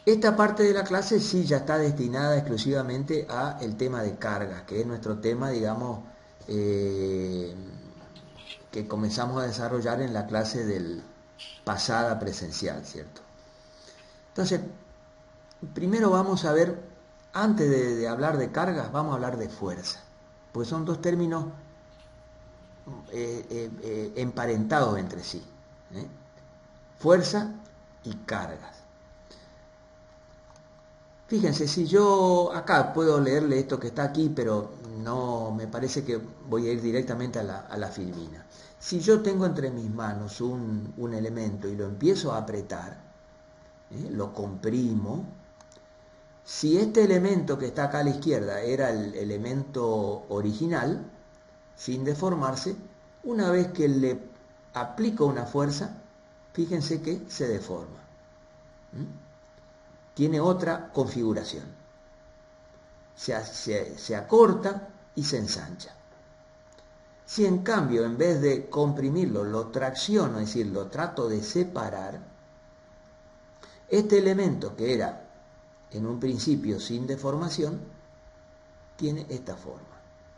Esta parte de la clase sí ya está destinada exclusivamente a el tema de cargas, que es nuestro tema, digamos, eh, que comenzamos a desarrollar en la clase del pasada presencial, ¿cierto? Entonces, primero vamos a ver, antes de hablar de cargas, vamos a hablar de fuerza, porque son dos términos emparentados entre sí. ¿Eh? Fuerza y cargas. Fíjense, si yo acá puedo leerle esto que está aquí, pero no me parece que voy a ir directamente a la filmina. Si yo tengo entre mis manos un elemento y lo empiezo a apretar, lo comprimo, si este elemento que está acá a la izquierda era el elemento original, sin deformarse, una vez que le aplico una fuerza, fíjense que se deforma. Tiene otra configuración. Se acorta y se ensancha. Si en cambio, en vez de comprimirlo, lo tracciono, es decir, lo trato de separar, este elemento que era en un principio sin deformación, tiene esta forma.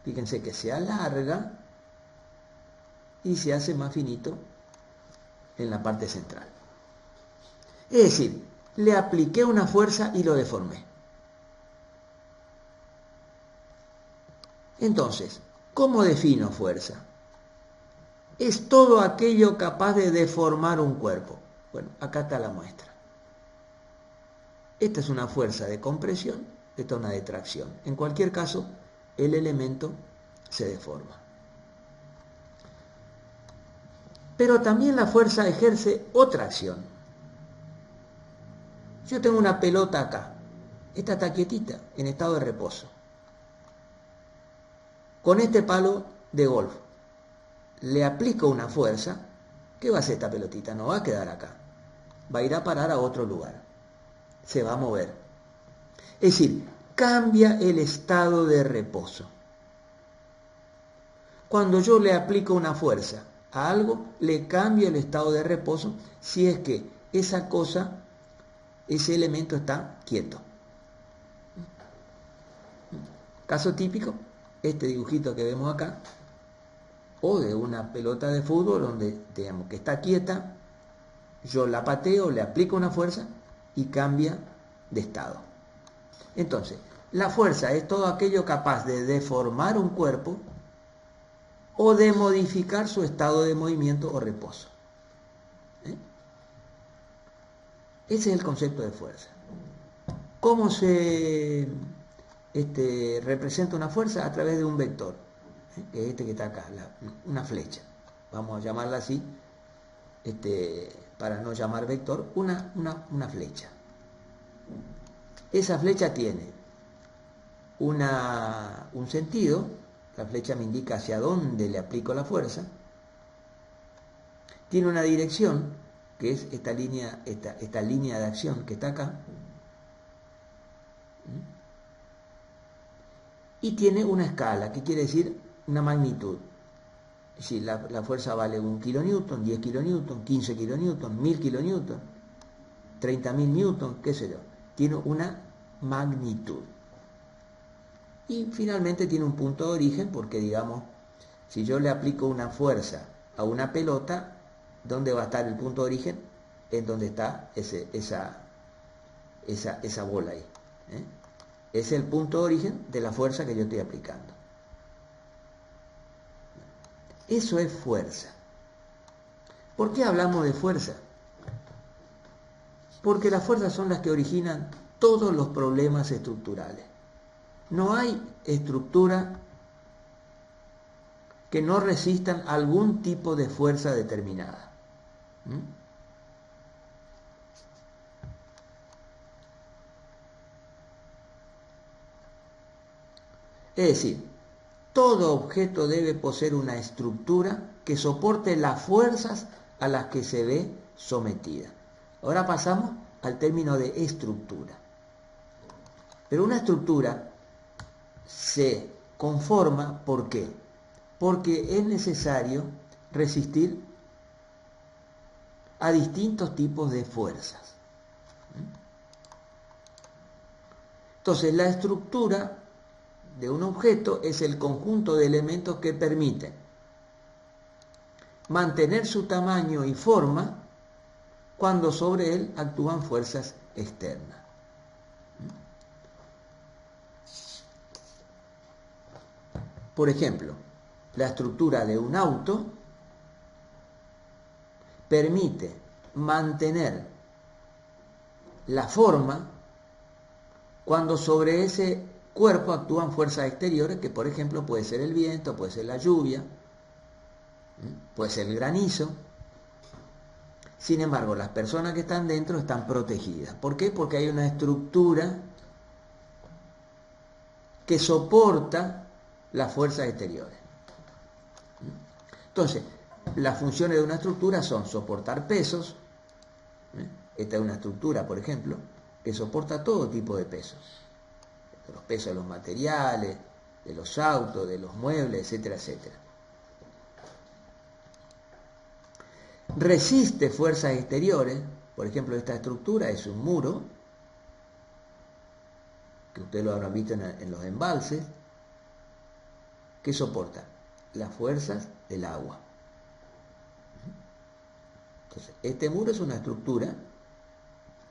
Fíjense que se alarga y se hace más finito en la parte central. Es decir, le apliqué una fuerza y lo deformé. Entonces, ¿cómo defino fuerza? Es todo aquello capaz de deformar un cuerpo. Bueno, acá está la muestra. Esta es una fuerza de compresión, esta es una de tracción. En cualquier caso, el elemento se deforma. Pero también la fuerza ejerce otra acción. Yo tengo una pelota acá. Esta está quietita, en estado de reposo. Con este palo de golf le aplico una fuerza. ¿Qué va a hacer esta pelotita? No va a quedar acá. Va a ir a parar a otro lugar. Se va a mover. Es decir, cambia el estado de reposo. Cuando yo le aplico una fuerza a algo, le cambio el estado de reposo si es que esa cosa, ese elemento está quieto. Caso típico, este dibujito que vemos acá, o de una pelota de fútbol donde digamos que está quieta, yo la pateo, le aplico una fuerza y cambia de estado. Entonces, la fuerza es todo aquello capaz de deformar un cuerpo o de modificar su estado de movimiento o reposo. Ese es el concepto de fuerza. ¿Cómo se representa una fuerza? A través de un vector, que es este que está acá, una flecha. Vamos a llamarla así, para no llamar vector, una flecha. Esa flecha tiene un sentido, la flecha me indica hacia dónde le aplico la fuerza, tiene una dirección, que es esta línea de acción que está acá, y tiene una escala, que quiere decir una magnitud. Es decir, la fuerza vale 1 kilonewton, 10 kilonewton, 15 kilonewton, 1000 kilonewton, 30.000 newton, qué sé yo. Tiene una magnitud. Y finalmente tiene un punto de origen, porque digamos, si yo le aplico una fuerza a una pelota, ¿dónde va a estar el punto de origen? En donde está esa bola ahí. Es el punto de origen de la fuerza que yo estoy aplicando. Eso es fuerza. ¿Por qué hablamos de fuerza? Porque las fuerzas son las que originan todos los problemas estructurales. No hay estructura que no resistan algún tipo de fuerza determinada. Es decir, todo objeto debe poseer una estructura que soporte las fuerzas a las que se ve sometida. Ahora pasamos al término de estructura. Pero una estructura se conforma, ¿por qué? Porque es necesario resistir a distintos tipos de fuerzas. Entonces, la estructura de un objeto es el conjunto de elementos que permiten mantener su tamaño y forma cuando sobre él actúan fuerzas externas. Por ejemplo, la estructura de un auto permite mantener la forma cuando sobre ese cuerpo actúan fuerzas exteriores, que por ejemplo puede ser el viento, puede ser la lluvia, puede ser el granizo. Sin embargo, las personas que están dentro están protegidas. ¿Por qué? Porque hay una estructura que soporta las fuerzas exteriores. Entonces, las funciones de una estructura son soportar pesos. Esta es una estructura, por ejemplo, que soporta todo tipo de pesos. Los pesos de los materiales, de los autos, de los muebles, etcétera, etcétera. Resiste fuerzas exteriores. Por ejemplo, esta estructura es un muro, que ustedes lo habrán visto en los embalses, que soporta las fuerzas del agua. Entonces, este muro es una estructura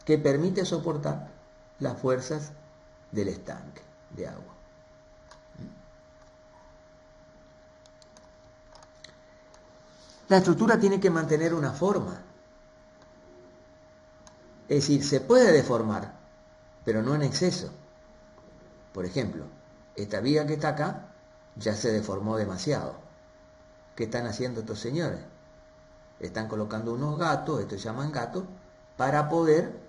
que permite soportar las fuerzas del estanque de agua. La estructura tiene que mantener una forma. Es decir, se puede deformar, pero no en exceso. Por ejemplo, esta viga que está acá ya se deformó demasiado. ¿Qué están haciendo estos señores? Están colocando unos gatos, estos se llaman gatos, para poder,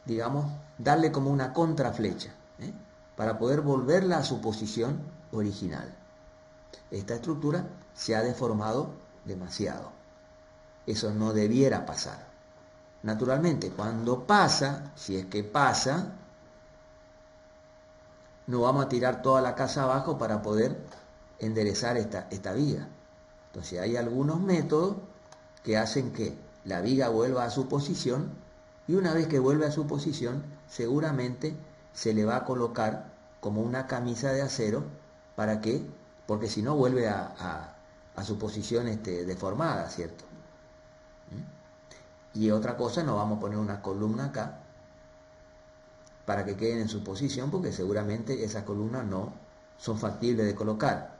digamos, darle como una contraflecha, para poder volverla a su posición original. Esta estructura se ha deformado demasiado. Eso no debiera pasar. Naturalmente, cuando pasa, si es que pasa, no vamos a tirar toda la casa abajo para poder enderezar esta viga. Entonces hay algunos métodos que hacen que la viga vuelva a su posición, y una vez que vuelve a su posición, seguramente se le va a colocar como una camisa de acero. ¿Para qué? Porque si no vuelve a su posición deformada, ¿cierto? Y otra cosa, no vamos a poner una columna acá para que queden en su posición, porque seguramente esas columnas no son factibles de colocar.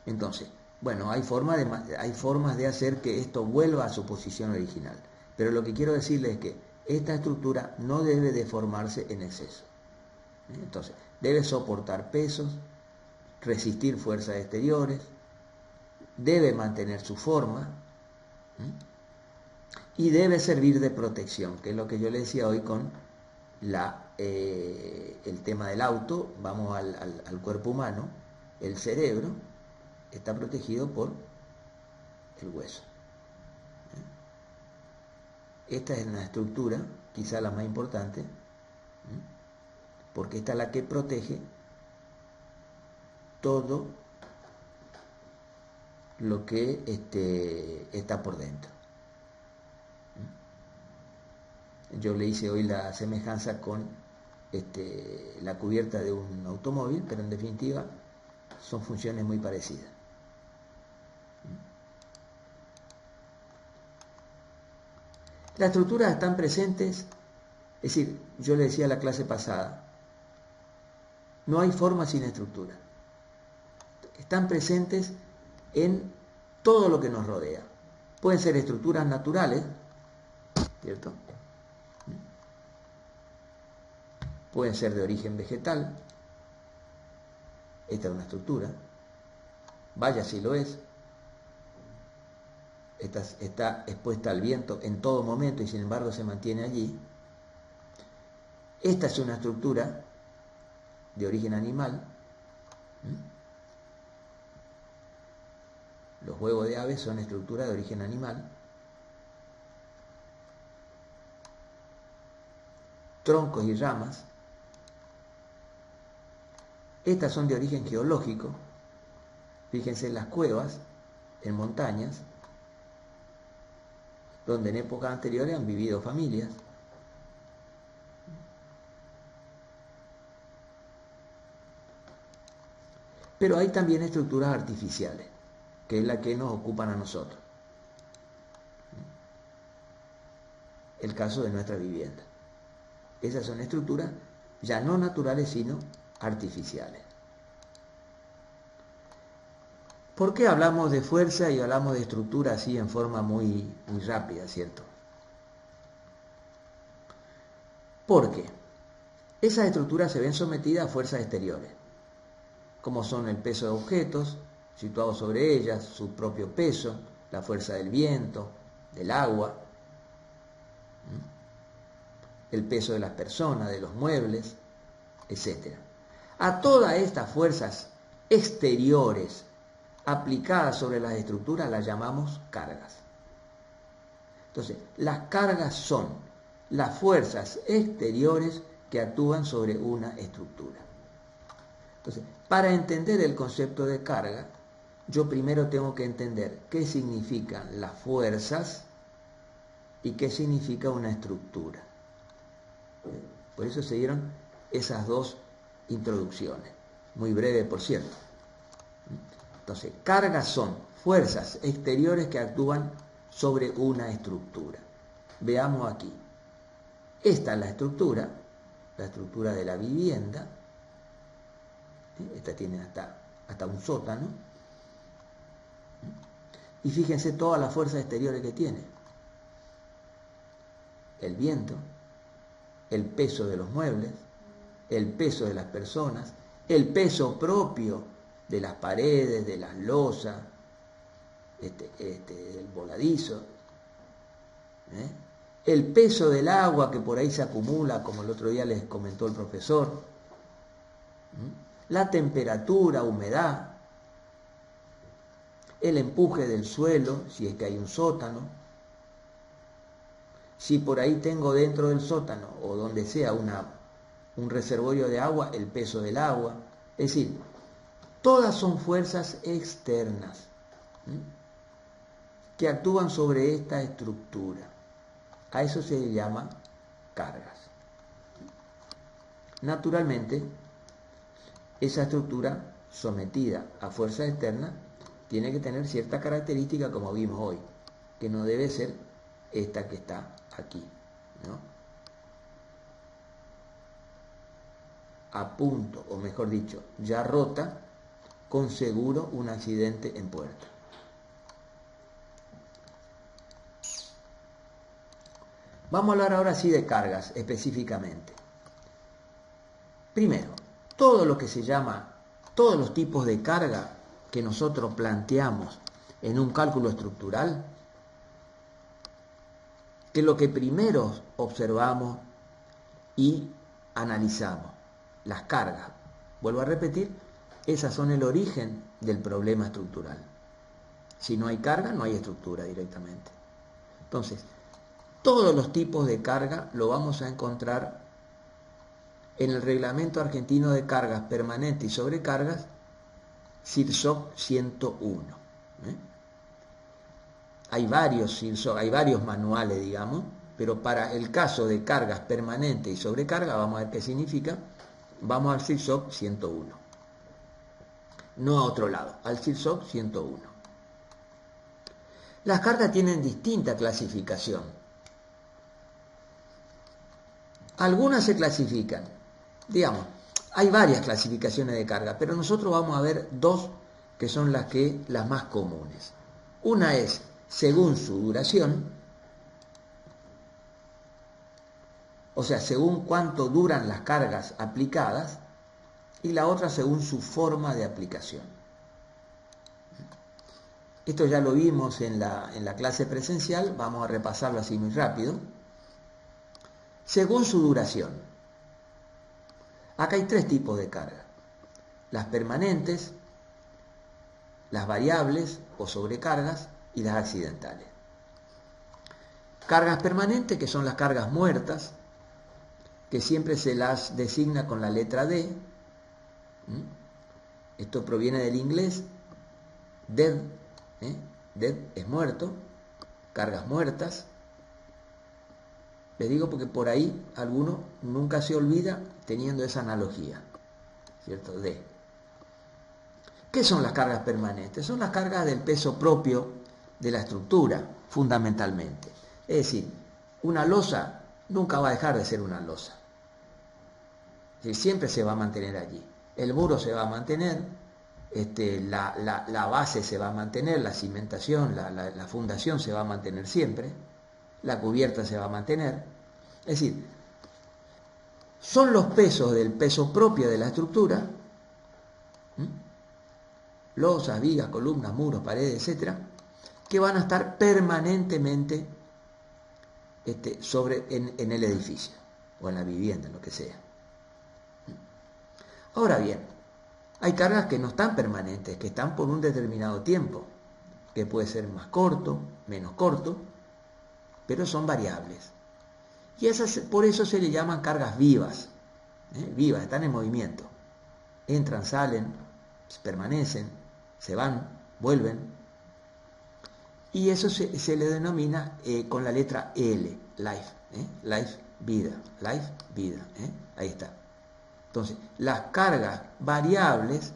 Entonces, bueno, hay formas de hacer que esto vuelva a su posición original. Pero lo que quiero decirles es que esta estructura no debe deformarse en exceso. Entonces, debe soportar pesos, resistir fuerzas exteriores, debe mantener su forma y debe servir de protección, que es lo que yo le decía hoy con el tema del auto. Vamos al cuerpo humano. El cerebro está protegido por el hueso. Esta es una estructura, quizá la más importante, porque esta es la que protege todo lo que está por dentro. Yo le hice hoy la semejanza con la cubierta de un automóvil, pero en definitiva son funciones muy parecidas. Las estructuras están presentes, es decir, yo le decía en la clase pasada, no hay forma sin estructura. Están presentes en todo lo que nos rodea. Pueden ser estructuras naturales, ¿cierto? Pueden ser de origen vegetal. Esta es una estructura. Vaya si lo es. Está expuesta al viento en todo momento y sin embargo se mantiene allí. Esta es una estructura de origen animal. Los huevos de aves son estructuras de origen animal. Troncos y ramas. Estas son de origen geológico. Fíjense en las cuevas, en montañas, donde en épocas anteriores han vivido familias. Pero hay también estructuras artificiales, que es la que nos ocupan a nosotros. El caso de nuestra vivienda. Esas son estructuras ya no naturales, sino artificiales. ¿Por qué hablamos de fuerza y hablamos de estructura así en forma muy rápida, cierto? Porque esas estructuras se ven sometidas a fuerzas exteriores, como son el peso de objetos situados sobre ellas, su propio peso, la fuerza del viento, del agua, el peso de las personas, de los muebles, etc. A todas estas fuerzas exteriores aplicadas sobre las estructuras las llamamos cargas. Entonces, las cargas son las fuerzas exteriores que actúan sobre una estructura. Entonces, para entender el concepto de carga, yo primero tengo que entender qué significan las fuerzas y qué significa una estructura. Por eso se dieron esas dos introducciones, muy breve por cierto. Entonces, cargas son fuerzas exteriores que actúan sobre una estructura. Veamos aquí. Esta es la estructura de la vivienda. Esta tiene hasta un sótano. Y fíjense todas las fuerzas exteriores que tiene. El viento, el peso de los muebles, el peso de las personas, el peso propio de las paredes, de las losas, del voladizo, el peso del agua que por ahí se acumula, como el otro día les comentó el profesor, la temperatura, humedad, el empuje del suelo, si es que hay un sótano, si por ahí tengo dentro del sótano o donde sea un reservorio de agua, el peso del agua. Es decir, todas son fuerzas externas que actúan sobre esta estructura. A eso se le llama cargas. Naturalmente, esa estructura sometida a fuerzas externas tiene que tener cierta característica, como vimos hoy, que no debe ser esta que está aquí, ¿no? A punto, o mejor dicho, ya rota, con seguro un accidente en puerto. Vamos a hablar ahora sí de cargas específicamente. Primero, todo lo que se llama, todos los tipos de carga que nosotros planteamos en un cálculo estructural, que es lo que primero observamos y analizamos, las cargas. Vuelvo a repetir, esas son el origen del problema estructural. Si no hay carga, no hay estructura directamente. Entonces, todos los tipos de carga lo vamos a encontrar en el Reglamento Argentino de Cargas Permanentes y Sobrecargas, CIRSOC 101. Hay varios manuales, digamos, pero para el caso de cargas permanentes y sobrecarga, vamos a ver qué significa, vamos al CIRSOC 101. No a otro lado, al CIRSOC 101. Las cargas tienen distinta clasificación. Algunas se clasifican, digamos, hay varias clasificaciones de carga, pero nosotros vamos a ver dos que son las más comunes. Una es según su duración, o sea, según cuánto duran las cargas aplicadas, y la otra según su forma de aplicación. Esto ya lo vimos en la clase presencial, vamos a repasarlo así muy rápido. Según su duración. Acá hay tres tipos de carga. Las permanentes, las variables o sobrecargas y las accidentales. Cargas permanentes, que son las cargas muertas, que siempre se las designa con la letra D. Esto proviene del inglés, dead, dead es muerto, cargas muertas. Les digo porque por ahí alguno nunca se olvida teniendo esa analogía, ¿cierto? D. ¿Qué son las cargas permanentes? Son las cargas del peso propio de la estructura, fundamentalmente. Es decir, una losa nunca va a dejar de ser una losa. Es decir, siempre se va a mantener allí. El muro se va a mantener, la base se va a mantener, la cimentación, la fundación se va a mantener siempre, la cubierta se va a mantener. Es decir, son los pesos del peso propio de la estructura, losas, vigas, columnas, muros, paredes, etcétera, que van a estar permanentemente en el edificio o en la vivienda, en lo que sea. Ahora bien, hay cargas que no están permanentes, que están por un determinado tiempo, que puede ser más corto, menos corto, pero son variables. Y por eso se le llaman cargas vivas. Vivas, están en movimiento. Entran, salen, permanecen, se van, vuelven. Y eso se le denomina con la letra L, life. Life, vida. Life, vida. Ahí está. Entonces, las cargas variables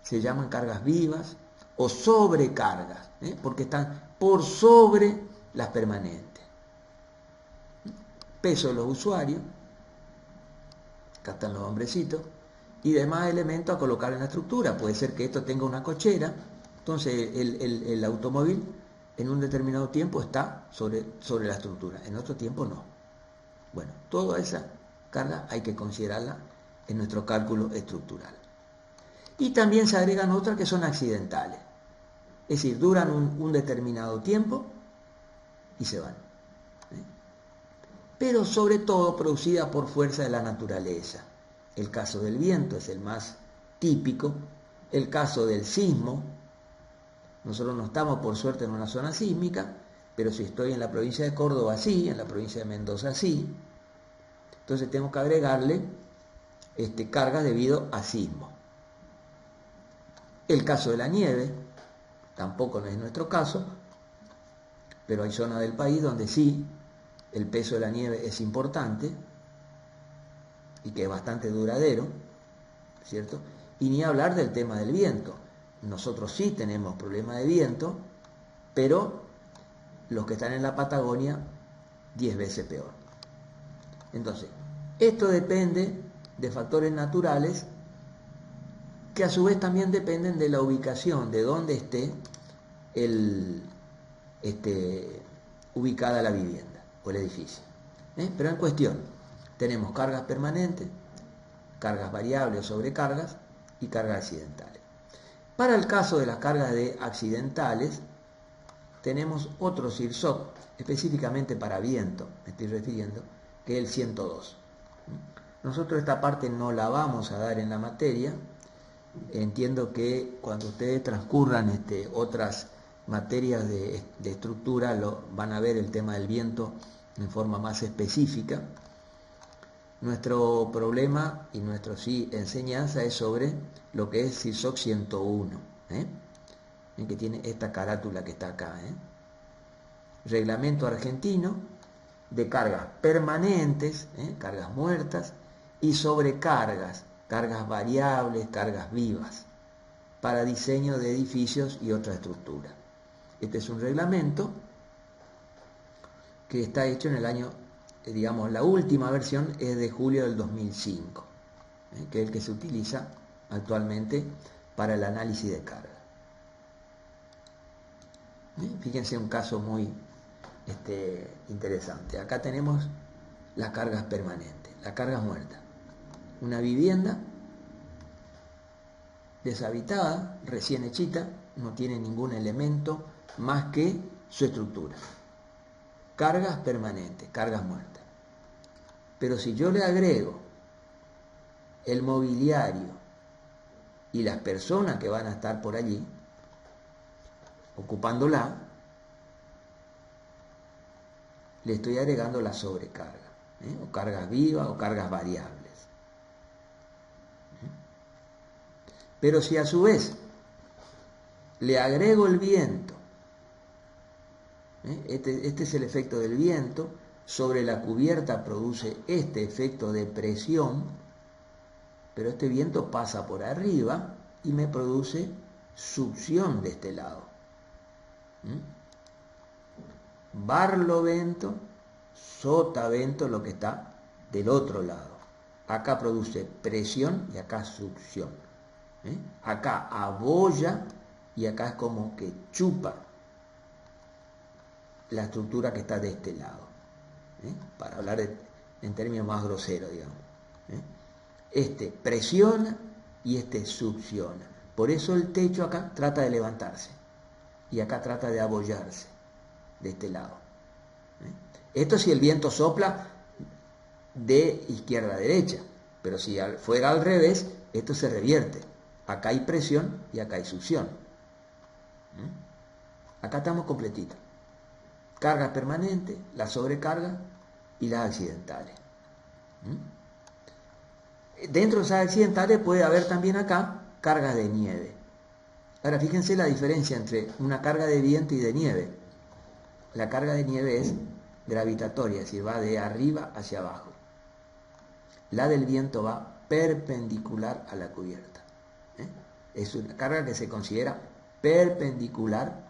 se llaman cargas vivas o sobrecargas, porque están por sobre las permanentes. Peso de los usuarios, acá están los hombrecitos, y demás elementos a colocar en la estructura. Puede ser que esto tenga una cochera, entonces el automóvil en un determinado tiempo está sobre la estructura, en otro tiempo no. Bueno, toda esa carga hay que considerarla en nuestro cálculo estructural. Y también se agregan otras que son accidentales, es decir, duran un determinado tiempo y se van. Pero sobre todo producida por fuerza de la naturaleza. El caso del viento es el más típico, el caso del sismo. Nosotros no estamos por suerte en una zona sísmica, pero si estoy en la provincia de Córdoba sí, en la provincia de Mendoza sí, entonces tengo que agregarle cargas debido a sismo. El caso de la nieve, tampoco no es nuestro caso, pero hay zonas del país donde sí el peso de la nieve es importante y que es bastante duradero, ¿cierto? Y ni hablar del tema del viento. Nosotros sí tenemos problemas de viento, pero los que están en la Patagonia 10 veces peor. Entonces, esto depende de factores naturales que a su vez también dependen de la ubicación, de dónde esté ubicada la vivienda o el edificio. Pero en cuestión, tenemos cargas permanentes, cargas variables o sobrecargas y cargas accidentales. Para el caso de las cargas accidentales, tenemos otro CIRSOC, específicamente para viento, me estoy refiriendo, que es el 102. Nosotros esta parte no la vamos a dar en la materia. Entiendo que cuando ustedes transcurran otras materias de estructura van a ver el tema del viento en forma más específica. Nuestro problema y nuestra enseñanza es sobre lo que es CIRSOC 101, que tiene esta carátula que está acá. Reglamento argentino de cargas permanentes, cargas muertas, y sobrecargas, cargas variables, cargas vivas, para diseño de edificios y otras estructuras. Este es un reglamento que está hecho en el año, digamos, la última versión es de julio del 2005, que es el que se utiliza actualmente para el análisis de carga. Fíjense un caso muy interesante. Acá tenemos las cargas permanentes, las cargas muertas. Una vivienda deshabitada, recién hechita, no tiene ningún elemento más que su estructura. Cargas permanentes, cargas muertas. Pero si yo le agrego el mobiliario y las personas que van a estar por allí ocupándola, le estoy agregando la sobrecarga, o cargas vivas o cargas variables. Pero si a su vez le agrego el viento, este es el efecto del viento, sobre la cubierta produce este efecto de presión, pero este viento pasa por arriba y me produce succión de este lado. Barlovento, sotavento, lo que está del otro lado. Acá produce presión y acá succión. Acá abolla y acá es como que chupa la estructura que está de este lado. Para hablar en términos más groseros, digamos. Este presiona y este succiona. Por eso el techo acá trata de levantarse y acá trata de abollarse de este lado. Esto si el viento sopla de izquierda a derecha, pero si fuera al revés, esto se revierte. Acá hay presión y acá hay succión. Acá estamos completitos. Carga permanente, la sobrecarga y las accidentales. Dentro de esas accidentales puede haber también acá cargas de nieve. Ahora fíjense la diferencia entre una carga de viento y de nieve. La carga de nieve es gravitatoria, es decir, va de arriba hacia abajo. La del viento va perpendicular a la cubierta. Es una carga que se considera perpendicular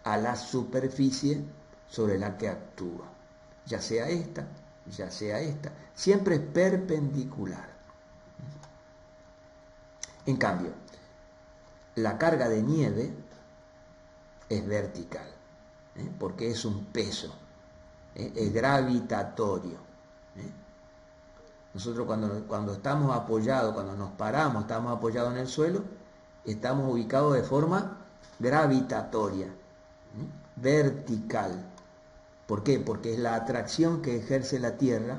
a la superficie sobre la que actúa. Ya sea esta, siempre es perpendicular. En cambio, la carga de nieve es vertical, porque es un peso, es gravitatorio. Nosotros cuando estamos apoyados, cuando nos paramos, estamos apoyados en el suelo, estamos ubicados de forma gravitatoria, vertical. ¿Por qué? Porque es la atracción que ejerce la Tierra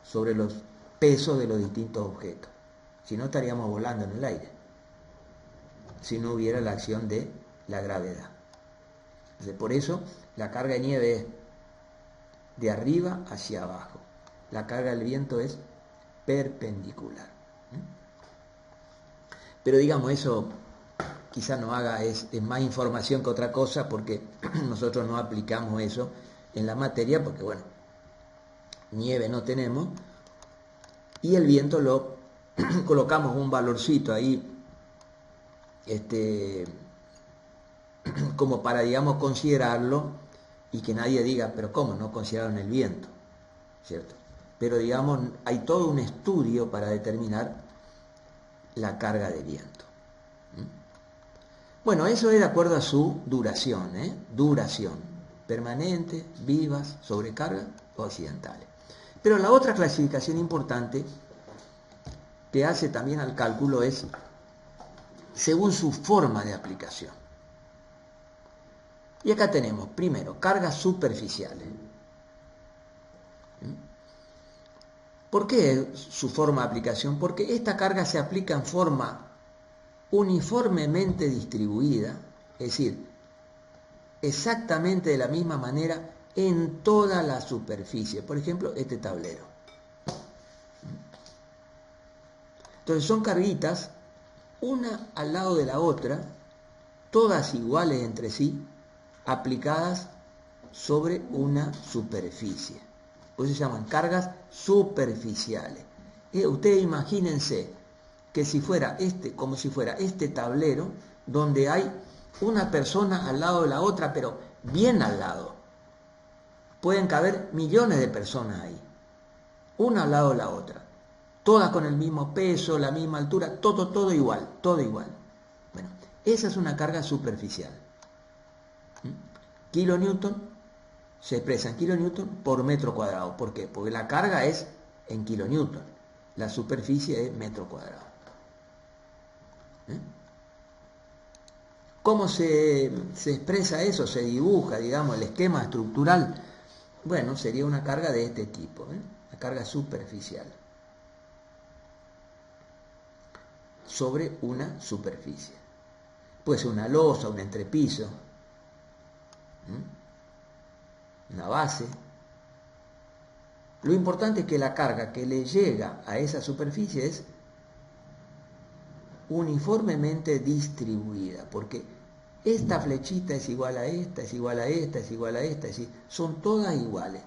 sobre los pesos de los distintos objetos. Si no, estaríamos volando en el aire, si no hubiera la acción de la gravedad. Entonces, por eso la carga de nieve es de arriba hacia abajo. La carga del viento es perpendicular. Pero digamos, eso quizás no haga, es más información que otra cosa, porque nosotros no aplicamos eso en la materia, porque bueno, nieve no tenemos, y el viento lo colocamos un valorcito ahí, como para, digamos, considerarlo, y que nadie diga, pero ¿cómo no consideraron el viento? ¿Cierto? Pero digamos, hay todo un estudio para determinar la carga de viento. Bueno, eso es de acuerdo a su duración, duración, permanente, vivas, sobrecarga o accidentales. Pero la otra clasificación importante que hace también al cálculo es según su forma de aplicación. Y acá tenemos, primero, cargas superficiales. ¿Por qué su forma de aplicación? Porque esta carga se aplica en forma uniformemente distribuida, es decir, exactamente de la misma manera en toda la superficie. Por ejemplo, este tablero. Entonces son carguitas, una al lado de la otra, todas iguales entre sí, aplicadas sobre una superficie. Por eso se llaman cargas superficiales. Ustedes imagínense que si fuera como si fuera este tablero, donde hay una persona al lado de la otra, pero bien al lado. Pueden caber millones de personas ahí, una al lado de la otra, todas con el mismo peso, la misma altura, todo igual, todo igual. Bueno, esa es una carga superficial. Kilonewton se expresa en kilonewton por metro cuadrado. ¿Por qué? Porque la carga es en kilonewton, la superficie es metro cuadrado. ¿Cómo se expresa eso? Se dibuja, digamos, el esquema estructural. Bueno, sería una carga de este tipo, la carga superficial sobre una superficie. Puede ser una losa, un entrepiso, una base. Lo importante es que la carga que le llega a esa superficie es uniformemente distribuida, porque esta flechita es igual a esta, es igual a esta, es igual a esta, es decir, son todas iguales.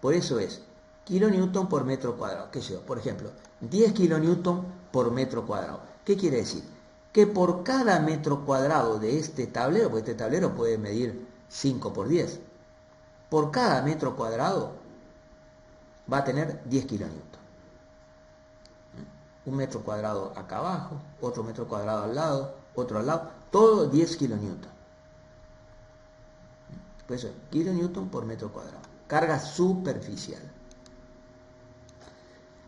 Por eso es kilonewton por metro cuadrado. ¿Qué sé yo? Por ejemplo, 10 kilonewton por metro cuadrado. ¿Qué quiere decir? Que por cada metro cuadrado de este tablero, porque este tablero puede medir 5 por 10, por cada metro cuadrado va a tener 10 kilonewton. Un metro cuadrado acá abajo, otro metro cuadrado al lado, otro al lado, todo 10 kilonewton. Por eso, kilonewton por metro cuadrado. Carga superficial.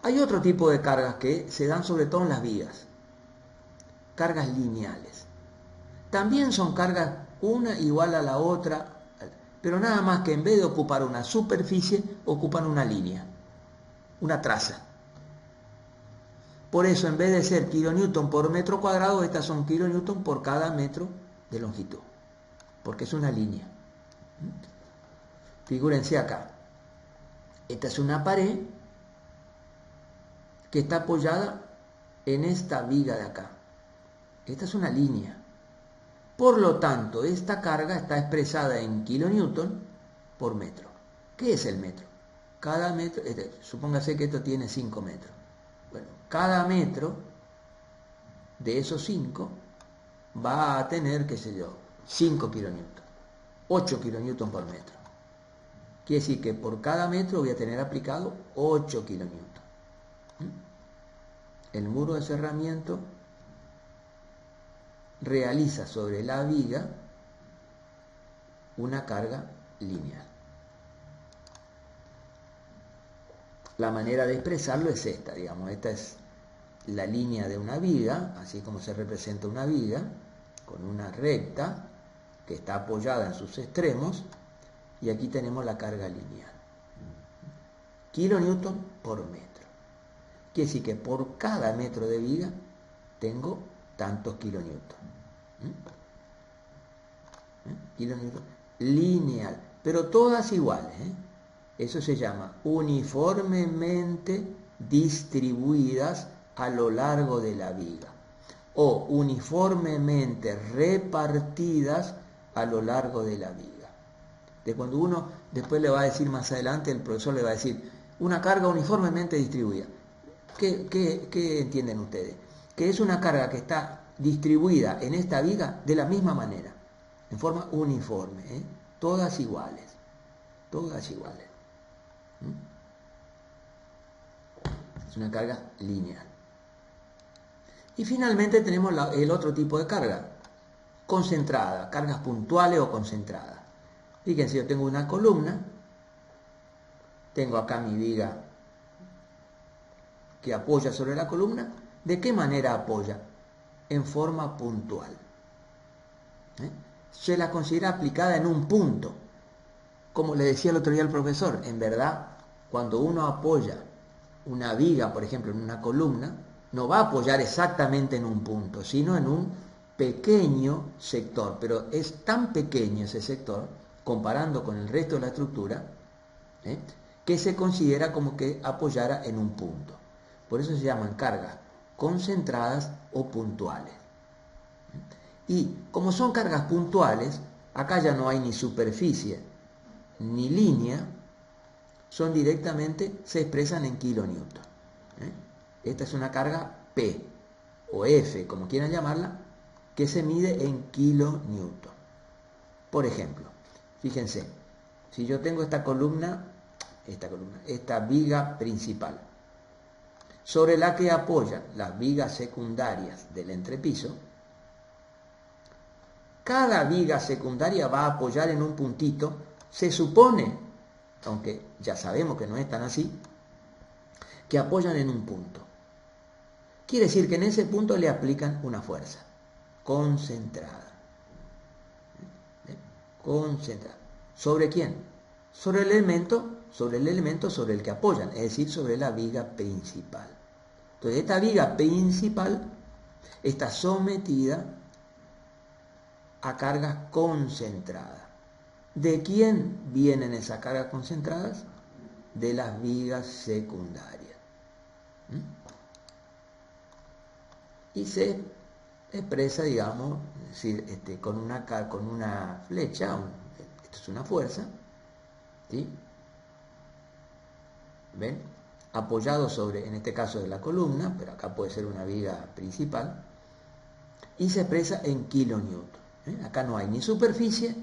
Hay otro tipo de cargas que se dan sobre todo en las vigas. Cargas lineales. También son cargas una igual a la otra, pero nada más que en vez de ocupar una superficie, ocupan una línea, una traza. Por eso, en vez de ser kilonewton por metro cuadrado, estas son kilonewton por cada metro de longitud, porque es una línea. Figúrense acá. Esta es una pared que está apoyada en esta viga de acá. Esta es una línea. Por lo tanto, esta carga está expresada en kilonewton por metro. ¿Qué es el metro? Cada metro, supóngase que esto tiene 5 metros. Bueno, cada metro de esos 5 va a tener, qué sé yo, 5 kilonewton, 8 kilonewton por metro. Quiere decir que por cada metro voy a tener aplicado 8 kilonewton. El muro de cerramiento realiza sobre la viga una carga lineal. La manera de expresarlo es esta, digamos, esta es la línea de una viga, así como se representa una viga, con una recta que está apoyada en sus extremos, y aquí tenemos la carga lineal. Kilonewton por metro. Quiere decir que por cada metro de viga tengo tantos kilonewton. Kilonewton lineal, pero todas iguales. Eso se llama uniformemente distribuidas a lo largo de la viga, o uniformemente repartidas a lo largo de la viga. De cuando uno, después le va a decir más adelante, el profesor le va a decir, una carga uniformemente distribuida. ¿Qué entienden ustedes? Que es una carga que está distribuida en esta viga de la misma manera, en forma uniforme, todas iguales, todas iguales. Es una carga lineal. Y finalmente tenemos el otro tipo de carga, concentrada, cargas puntuales o concentradas. Fíjense, yo tengo una columna, tengo acá mi viga que apoya sobre la columna. ¿De qué manera apoya? En forma puntual. Se la considera aplicada en un punto. Como le decía el otro día al profesor, en verdad, cuando uno apoya una viga, por ejemplo, en una columna, no va a apoyar exactamente en un punto, sino en un pequeño sector. Pero es tan pequeño ese sector, comparando con el resto de la estructura, que se considera como que apoyara en un punto. Por eso se llaman cargas concentradas o puntuales. Y como son cargas puntuales, acá ya no hay ni superficie ni línea, son directamente, se expresan en kilonewton. Esta es una carga P o F, como quieran llamarla, que se mide en kilonewton. Por ejemplo, fíjense, si yo tengo esta viga principal, sobre la que apoyan las vigas secundarias del entrepiso, cada viga secundaria va a apoyar en un puntito, se supone, aunque ya sabemos que no es tan así, que apoyan en un punto. Quiere decir que en ese punto le aplican una fuerza concentrada. Concentrada. ¿Sobre quién? Sobre el elemento sobre el que apoyan, es decir, sobre la viga principal. Entonces, esta viga principal está sometida a cargas concentradas. ¿De quién vienen esas cargas concentradas? De las vigas secundarias. Y se expresa, digamos, es decir, con una flecha, esto es una fuerza, ¿sí? ¿ven? Apoyado sobre, en este caso de la columna, pero acá puede ser una viga principal, y se expresa en kilonewton. Acá no hay ni superficie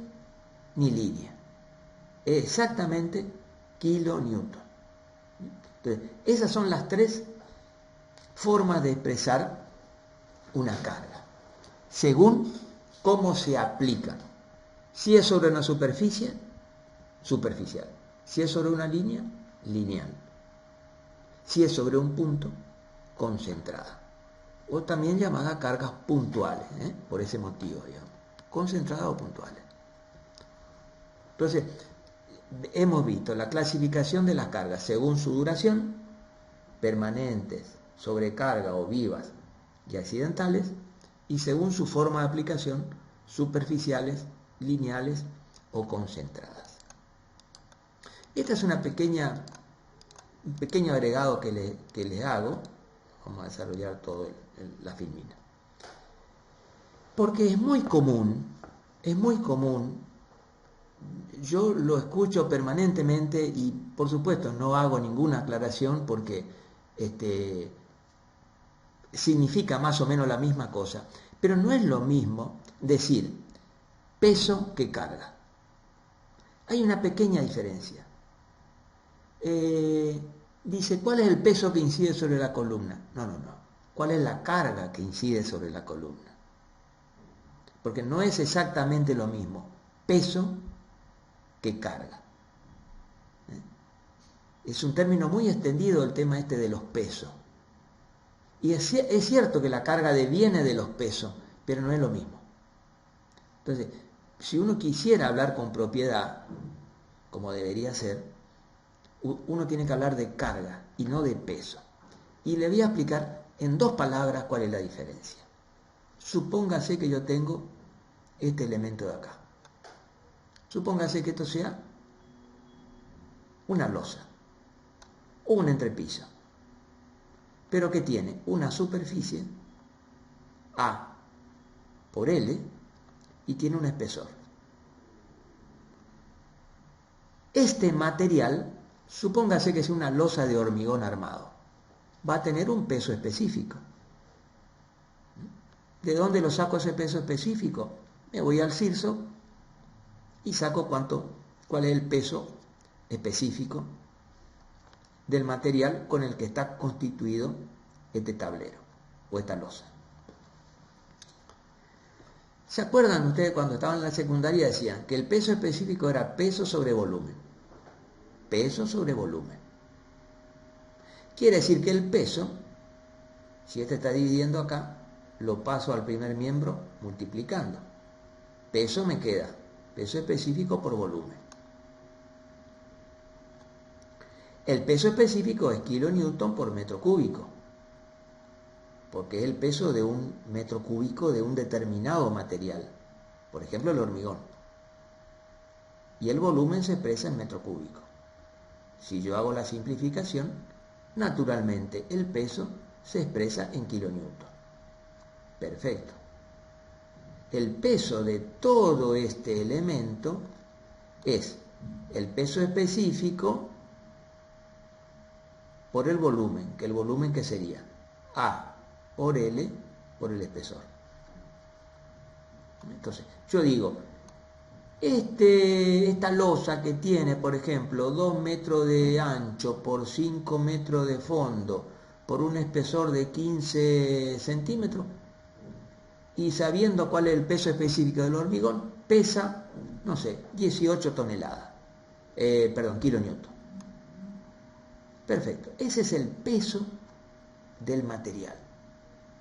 ni línea. Es exactamente kilonewton. Entonces, esas son las tres formas de expresar una carga, según cómo se aplica. Si es sobre una superficie, superficial. Si es sobre una línea, lineal. Si es sobre un punto, concentrada. O también llamada cargas puntuales, por ese motivo, digamos. Concentradas o puntuales. Entonces, hemos visto la clasificación de las cargas según su duración, permanentes, sobrecarga o vivas y accidentales, y según su forma de aplicación, superficiales, lineales o concentradas. Esta es un pequeño agregado que les hago. Vamos a desarrollar todo la filmina. Porque es muy común, yo lo escucho permanentemente y por supuesto no hago ninguna aclaración porque significa más o menos la misma cosa, pero no es lo mismo decir peso que carga. Hay una pequeña diferencia. Dice, ¿cuál es el peso que incide sobre la columna? No. ¿Cuál es la carga que incide sobre la columna? Porque no es exactamente lo mismo peso que carga. Es un término muy extendido el tema de los pesos. Y es cierto que la carga deviene de los pesos, pero no es lo mismo. Entonces, si uno quisiera hablar con propiedad, como debería ser, uno tiene que hablar de carga y no de peso. Y le voy a explicar en 2 palabras cuál es la diferencia. Supóngase que yo tengo este elemento de acá. Supóngase que esto sea una losa o un entrepiso, pero que tiene una superficie A por L y tiene un espesor. Este material, supóngase que sea una losa de hormigón armado, va a tener un peso específico. ¿De dónde lo saco ese peso específico? Me voy al CIRSO y saco cuál es el peso específico del material con el que está constituido este tablero o esta losa. ¿Se acuerdan ustedes cuando estaban en la secundaria decían que el peso específico era peso sobre volumen? Peso sobre volumen. Quiere decir que el peso, si este está dividiendo acá, lo paso al primer miembro multiplicando. Peso me queda, peso específico por volumen. El peso específico es kilonewton por metro cúbico, porque es el peso de un metro cúbico de un determinado material, por ejemplo el hormigón. Y el volumen se expresa en metro cúbico. Si yo hago la simplificación, naturalmente el peso se expresa en kilonewton. Perfecto. El peso de todo este elemento es el peso específico por el volumen, que el volumen que sería A por L por el espesor. Entonces, yo digo, esta losa que tiene, por ejemplo, 2 metros de ancho por 5 metros de fondo, por un espesor de 15 centímetros, y sabiendo cuál es el peso específico del hormigón, pesa, no sé, 18 toneladas. Kilonewton. Perfecto. Ese es el peso del material,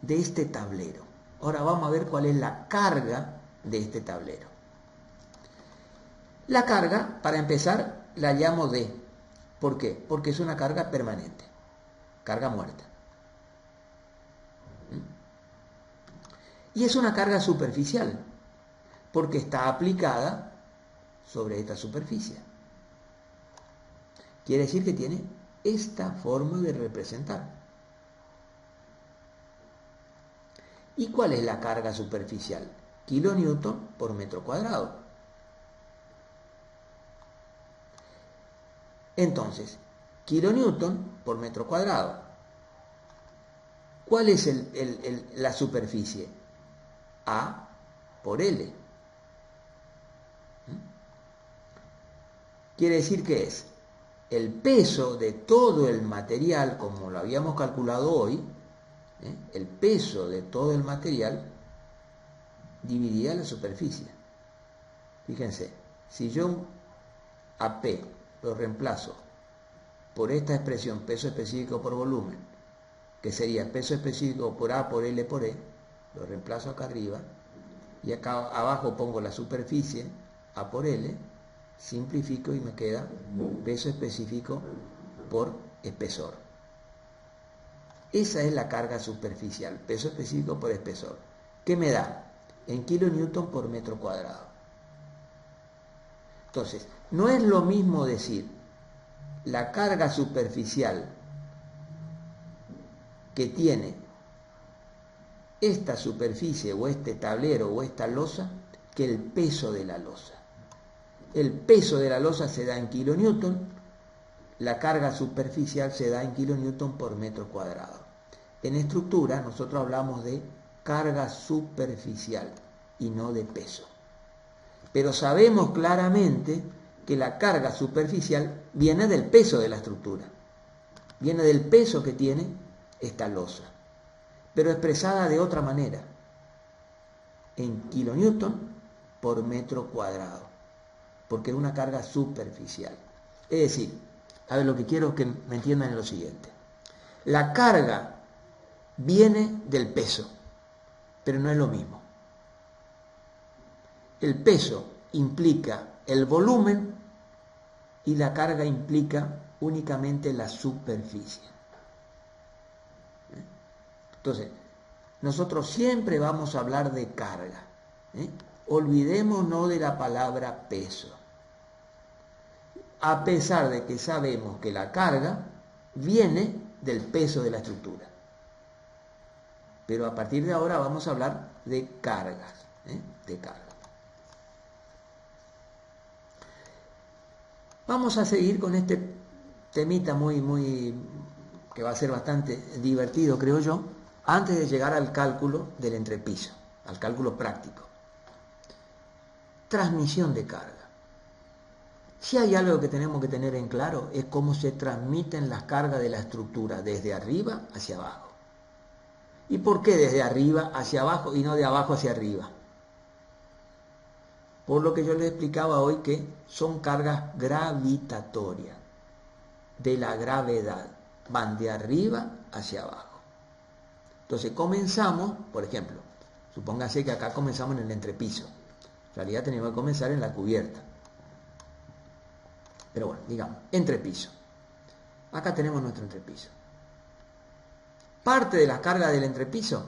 de este tablero. Ahora vamos a ver cuál es la carga de este tablero. La carga, para empezar, la llamo D. ¿Por qué? Porque es una carga permanente, carga muerta. Y es una carga superficial, porque está aplicada sobre esta superficie. Quiere decir que tiene esta forma de representar. ¿Y cuál es la carga superficial? Kilonewton por metro cuadrado. Entonces, kilonewton por metro cuadrado. ¿Cuál es la superficie? A por L. Quiere decir que es el peso de todo el material, como lo habíamos calculado hoy, el peso de todo el material dividida la superficie. Fíjense, si yo a P lo reemplazo por esta expresión, peso específico por volumen, que sería peso específico por A por L por E, lo reemplazo acá arriba, y acá abajo pongo la superficie, A por L, simplifico y me queda peso específico por espesor. Esa es la carga superficial, peso específico por espesor. ¿Qué me da? En kilonewton por metro cuadrado. Entonces, no es lo mismo decir la carga superficial que tiene esta superficie o este tablero o esta losa que el peso de la losa. El peso de la losa se da en kilonewton, la carga superficial se da en kilonewton por metro cuadrado. En estructura nosotros hablamos de carga superficial y no de peso. Pero sabemos claramente que la carga superficial viene del peso de la estructura, viene del peso que tiene esta losa, pero expresada de otra manera, en kilonewton por metro cuadrado, porque es una carga superficial. Es decir, a ver, lo que quiero que me entiendan es lo siguiente: la carga viene del peso, pero no es lo mismo. El peso implica el volumen y la carga implica únicamente la superficie. Entonces, nosotros siempre vamos a hablar de carga. Olvidémonos de la palabra peso. A pesar de que sabemos que la carga viene del peso de la estructura. Pero a partir de ahora vamos a hablar de cargas, de carga. Vamos a seguir con este temita que va a ser bastante divertido, creo yo, antes de llegar al cálculo del entrepiso, al cálculo práctico. Transmisión de carga. Si hay algo que tenemos que tener en claro, es cómo se transmiten las cargas de la estructura, desde arriba hacia abajo. ¿Y por qué desde arriba hacia abajo y no de abajo hacia arriba? Por lo que yo les explicaba hoy, que son cargas gravitatorias, de la gravedad, van de arriba hacia abajo. Entonces comenzamos, por ejemplo, supóngase que acá comenzamos en el entrepiso. En realidad tenemos que comenzar en la cubierta. Pero bueno, digamos, entrepiso. Acá tenemos nuestro entrepiso. Parte de la carga del entrepiso,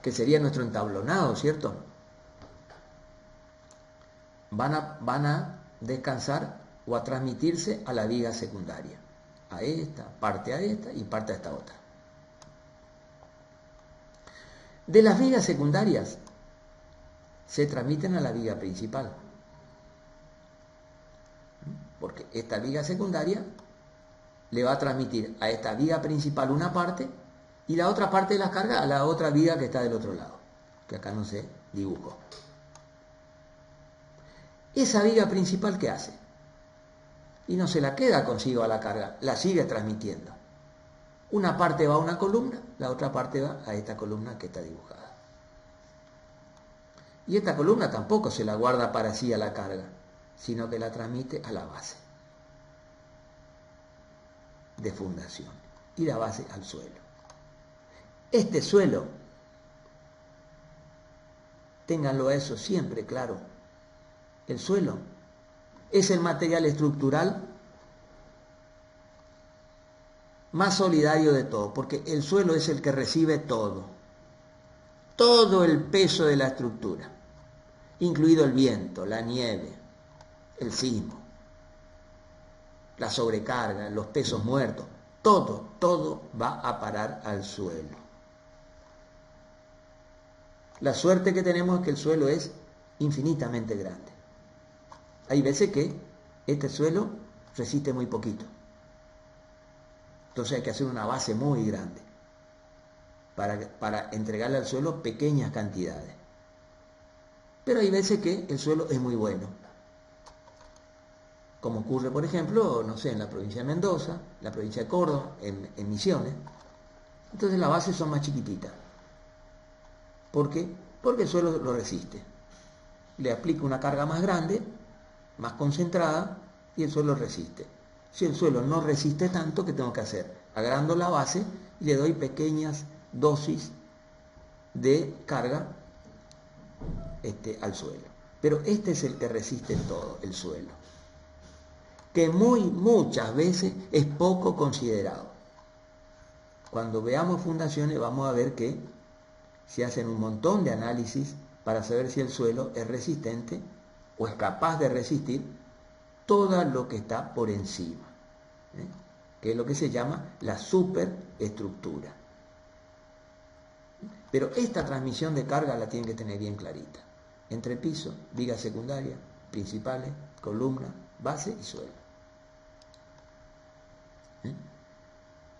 que sería nuestro entablonado, ¿cierto? Van a descansar o a transmitirse a la viga secundaria. A esta y parte a esta otra. De las vigas secundarias se transmiten a la viga principal. Porque esta viga secundaria le va a transmitir a esta viga principal una parte y la otra parte de la carga a la otra viga que está del otro lado, que acá no se dibujó. Esa viga principal, ¿qué hace? Y no se la queda consigo a la carga, la sigue transmitiendo. Una parte va a una columna, la otra parte va a esta columna que está dibujada. Y esta columna tampoco se la guarda para sí a la carga, sino que la transmite a la base de fundación y la base al suelo. Este suelo, ténganlo a eso siempre claro, el suelo es el material estructural más solidario de todo, porque el suelo es el que recibe todo el peso de la estructura, incluido el viento, la nieve, el sismo, la sobrecarga, los pesos muertos, todo va a parar al suelo. La suerte que tenemos es que el suelo es infinitamente grande. Hay veces que este suelo resiste muy poquito. Entonces hay que hacer una base muy grande para entregarle al suelo pequeñas cantidades. Pero hay veces que el suelo es muy bueno, como ocurre, por ejemplo, no sé, en la provincia de Mendoza, la provincia de Córdoba, en Misiones. Entonces las bases son más chiquititas. ¿Por qué? Porque el suelo lo resiste. Le aplico una carga más grande, más concentrada, y el suelo resiste. Si el suelo no resiste tanto, ¿qué tengo que hacer? Agrando la base y le doy pequeñas dosis de carga al suelo. Pero este es el que resiste todo, el suelo, que muchas veces es poco considerado. Cuando veamos fundaciones vamos a ver que se hacen un montón de análisis para saber si el suelo es resistente o es capaz de resistir todo lo que está por encima, que es lo que se llama la superestructura. Pero esta transmisión de carga la tienen que tener bien clarita. Entre piso, vigas secundarias, principales, columna, base y suelo.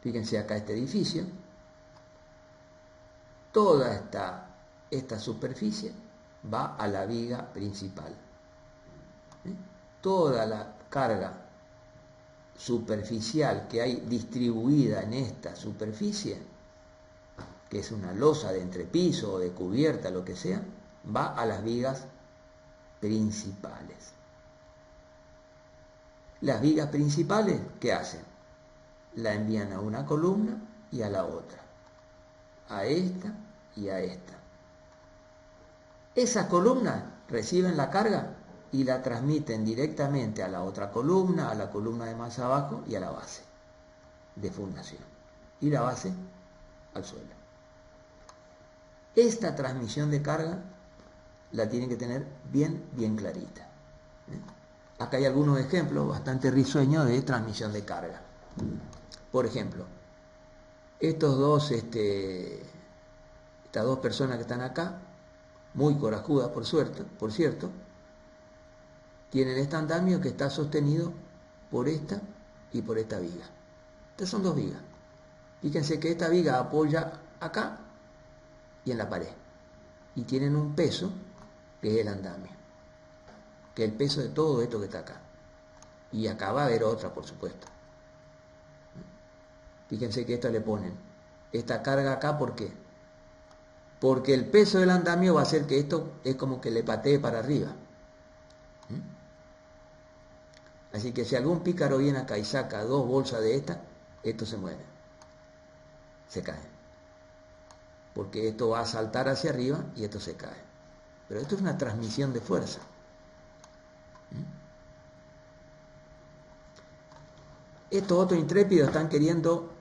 Fíjense acá este edificio. Toda esta superficie va a la viga principal. Toda la carga superficial que hay distribuida en esta superficie, que es una losa de entrepiso o de cubierta, lo que sea, va a las vigas principales. Las vigas principales, ¿qué hacen? La envían a una columna y a la otra, a esta y a esta. Esas columnas reciben la carga y la transmiten directamente a la otra columna, a la columna de más abajo y a la base de fundación. Y la base al suelo. Esta transmisión de carga la tienen que tener bien clarita. Acá hay algunos ejemplos bastante risueños de transmisión de carga. Por ejemplo, estas dos personas que están acá, muy corajudas por cierto, tienen este andamio que está sostenido por esta y por esta viga. Estas son dos vigas. Fíjense que esta viga apoya acá y en la pared. Y tienen un peso que es el andamio, que es el peso de todo esto que está acá. Y acá va a haber otra, por supuesto. Fíjense que esto le ponen esta carga acá, ¿por qué? Porque el peso del andamio va a hacer que esto es como que le patee para arriba. Así que si algún pícaro viene acá y saca 2 bolsas de esta, esto se mueve, se cae. Porque esto va a saltar hacia arriba y esto se cae. Pero esto es una transmisión de fuerza. Estos otros intrépidos están queriendo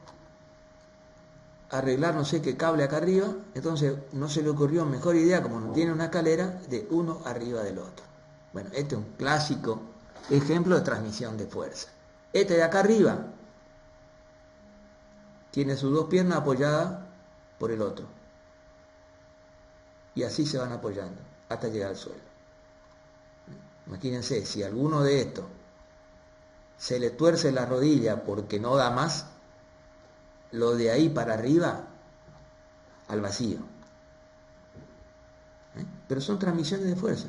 arreglar no sé qué cable acá arriba, entonces no se le ocurrió mejor idea, como no tiene una escalera, de uno arriba del otro. Bueno, este es un clásico ejemplo de transmisión de fuerza. Este de acá arriba tiene sus 2 piernas apoyadas por el otro. Y así se van apoyando hasta llegar al suelo. Imagínense, si alguno de estos se le tuerce la rodilla porque no da más, lo de ahí para arriba al vacío. Pero son transmisiones de fuerza.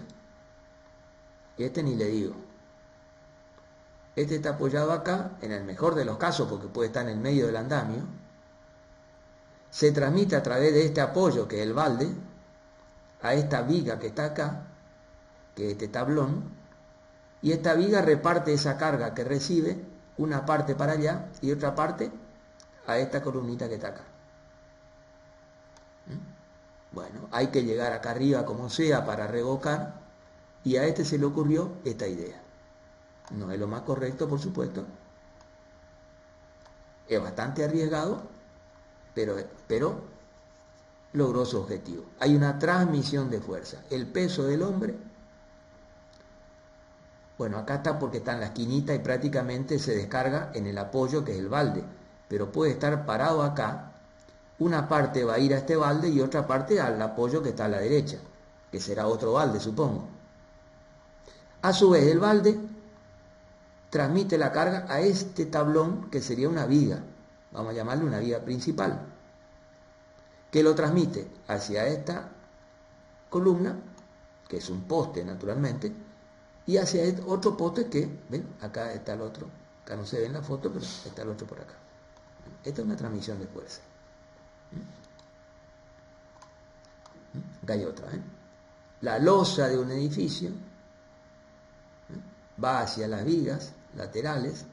Este ni le digo. Este está apoyado acá, en el mejor de los casos, porque puede estar en el medio del andamio. Se transmite a través de este apoyo, que es el balde, a esta viga que está acá, que es este tablón, y esta viga reparte esa carga que recibe, una parte para allá y otra parte a esta columnita que está acá. Bueno, hay que llegar acá arriba como sea para revocar, y a este se le ocurrió esta idea. No es lo más correcto, por supuesto. Es bastante arriesgado, pero logró su objetivo. Hay una transmisión de fuerza. El peso del hombre, bueno, acá está porque está en la esquinita y prácticamente se descarga en el apoyo que es el balde. Pero puede estar parado acá, una parte va a ir a este balde y otra parte al apoyo que está a la derecha, que será otro balde, supongo. A su vez, el balde transmite la carga a este tablón que sería una viga, vamos a llamarle una viga principal, que lo transmite hacia esta columna, que es un poste naturalmente, y hacia otro poste que, ven, acá está el otro, acá no se ve en la foto, pero está el otro por acá. Esta es una transmisión de fuerza. Acá hay otra, ¿eh? La losa de un edificio va hacia las vigas laterales,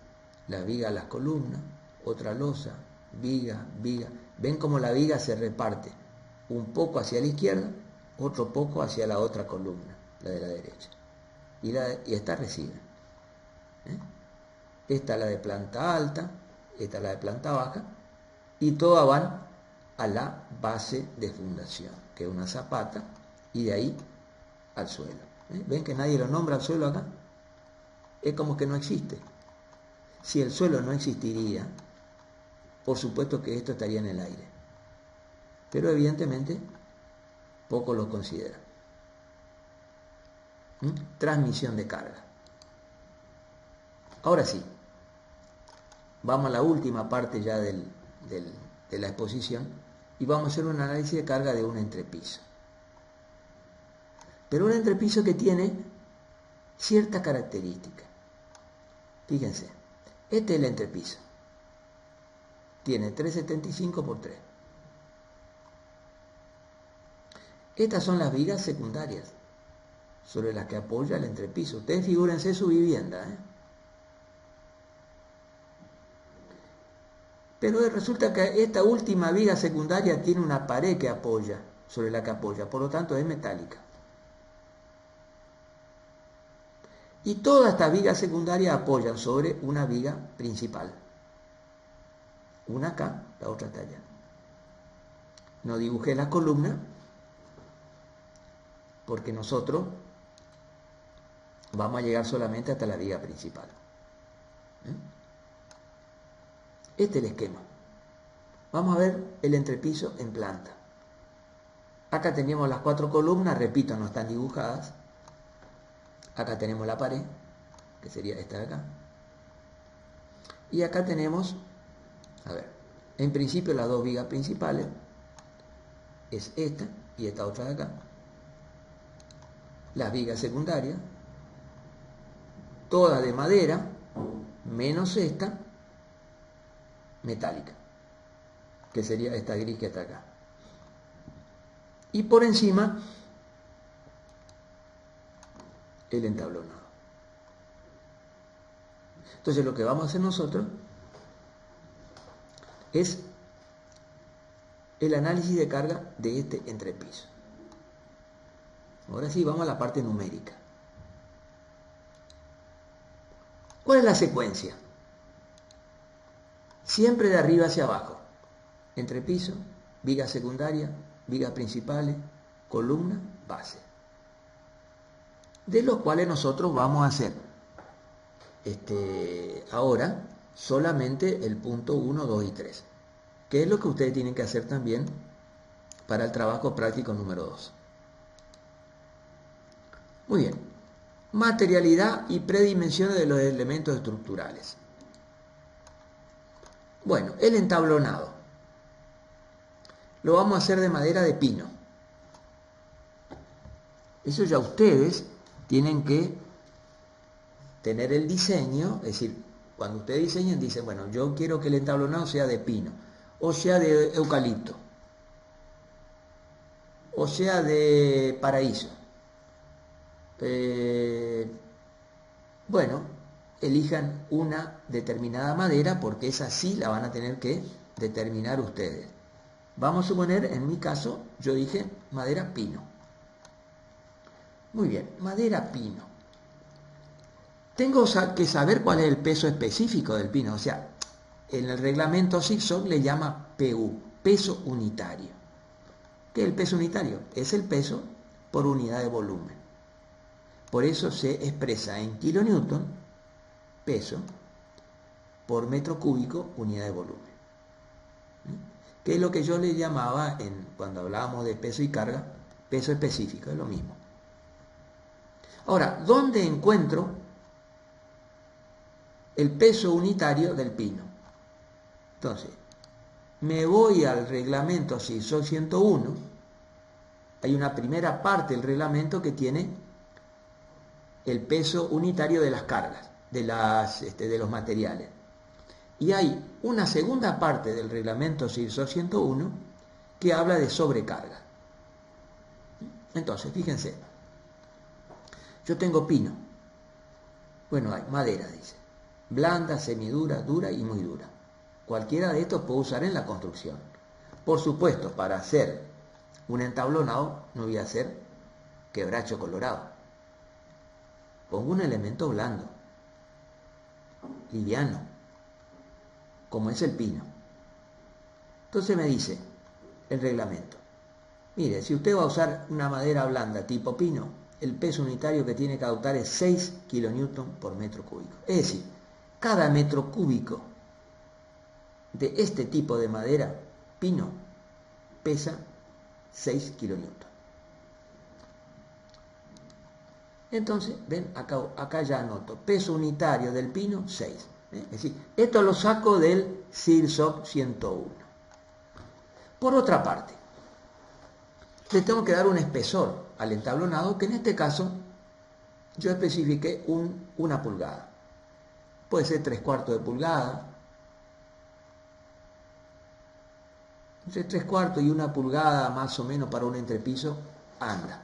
las vigas a las columnas, otra losa, viga, viga. Ven cómo la viga se reparte, un poco hacia la izquierda, otro poco hacia la otra columna, la de la derecha. Y esta recibe. Esta es la de planta alta, esta es la de planta baja, y todas van a la base de fundación, que es una zapata, y de ahí al suelo. ¿Ven que nadie lo nombra al suelo acá? Es como que no existe. Si el suelo no existiría, por supuesto que esto estaría en el aire. Pero evidentemente, pocos lo consideran. Transmisión de carga. Ahora sí, vamos a la última parte ya de la exposición y vamos a hacer un análisis de carga de un entrepiso. Pero un entrepiso que tiene cierta característica. Fíjense, este es el entrepiso. Tiene 3,75 por 3. Estas son las vigas secundarias sobre las que apoya el entrepiso. Ustedes figúrense su vivienda, Pero resulta que esta última viga secundaria tiene una pared que apoya, sobre la que apoya, por lo tanto es metálica. Y todas estas vigas secundarias apoyan sobre una viga principal. Una acá, la otra está allá. No dibujé la columna porque nosotros vamos a llegar solamente hasta la viga principal. Este es el esquema. Vamos a ver el entrepiso en planta. Acá tenemos las 4 columnas, repito, no están dibujadas. Acá tenemos la pared, que sería esta de acá. Y acá tenemos, a ver, en principio las 2 vigas principales, es esta y esta otra de acá. Las vigas secundarias, todas de madera, menos esta, metálica, que sería esta gris que está acá. Y por encima, el entablonado. Entonces lo que vamos a hacer nosotros es el análisis de carga de este entrepiso. Ahora sí, vamos a la parte numérica. ¿Cuál es la secuencia? Siempre de arriba hacia abajo. Entrepiso, viga secundaria, vigas principales, columna, base. De los cuales nosotros vamos a hacer ahora solamente el punto 1, 2 y 3. Que es lo que ustedes tienen que hacer también para el trabajo práctico número 2. Muy bien. Materialidad y predimensiones de los elementos estructurales. Bueno, el entablonado lo vamos a hacer de madera de pino. Eso ya ustedes tienen que tener el diseño, es decir, cuando ustedes diseñan, dicen, bueno, yo quiero que el entablonado sea de pino, o sea de eucalipto, o sea de paraíso. Bueno, elijan una determinada madera porque esa sí la van a tener que determinar ustedes. Vamos a suponer, en mi caso, yo dije madera pino. Muy bien, madera pino. Tengo que saber cuál es el peso específico del pino. O sea, en el reglamento SIGSOG le llama PU, peso unitario. ¿Qué es el peso unitario? Es el peso por unidad de volumen. Por eso se expresa en kilonewton, peso, por metro cúbico, unidad de volumen. Que es lo que yo le llamaba, cuando hablábamos de peso y carga, peso específico, es lo mismo. Ahora, ¿dónde encuentro el peso unitario del pino. Entonces, me voy al reglamento CIRSOC 101. Hay una primera parte del reglamento que tiene el peso unitario de las cargas, de los materiales. Y hay una segunda parte del reglamento CIRSOC 101 que habla de sobrecarga. Entonces, fíjense, yo tengo pino. Bueno, hay madera, dice. Blanda, semidura, dura y muy dura. Cualquiera de estos puedo usar en la construcción. Por supuesto, para hacer un entablonado no voy a hacer quebracho colorado. Pongo un elemento blando, liviano, como es el pino. Entonces me dice el reglamento: mire, si usted va a usar una madera blanda tipo pino, el peso unitario que tiene que adoptar es 6 kilonewton por metro cúbico. Es decir, cada metro cúbico de este tipo de madera, pino, pesa 6 kilonewton. Entonces, ven, acá ya anoto, peso unitario del pino, 6. Es decir, esto lo saco del CIRSOC 101. Por otra parte, le tengo que dar un espesor al entablonado, que en este caso yo especifiqué una pulgada. Puede ser 3/4 de pulgada. Entre 3/4 y 1 pulgada más o menos para un entrepiso anda.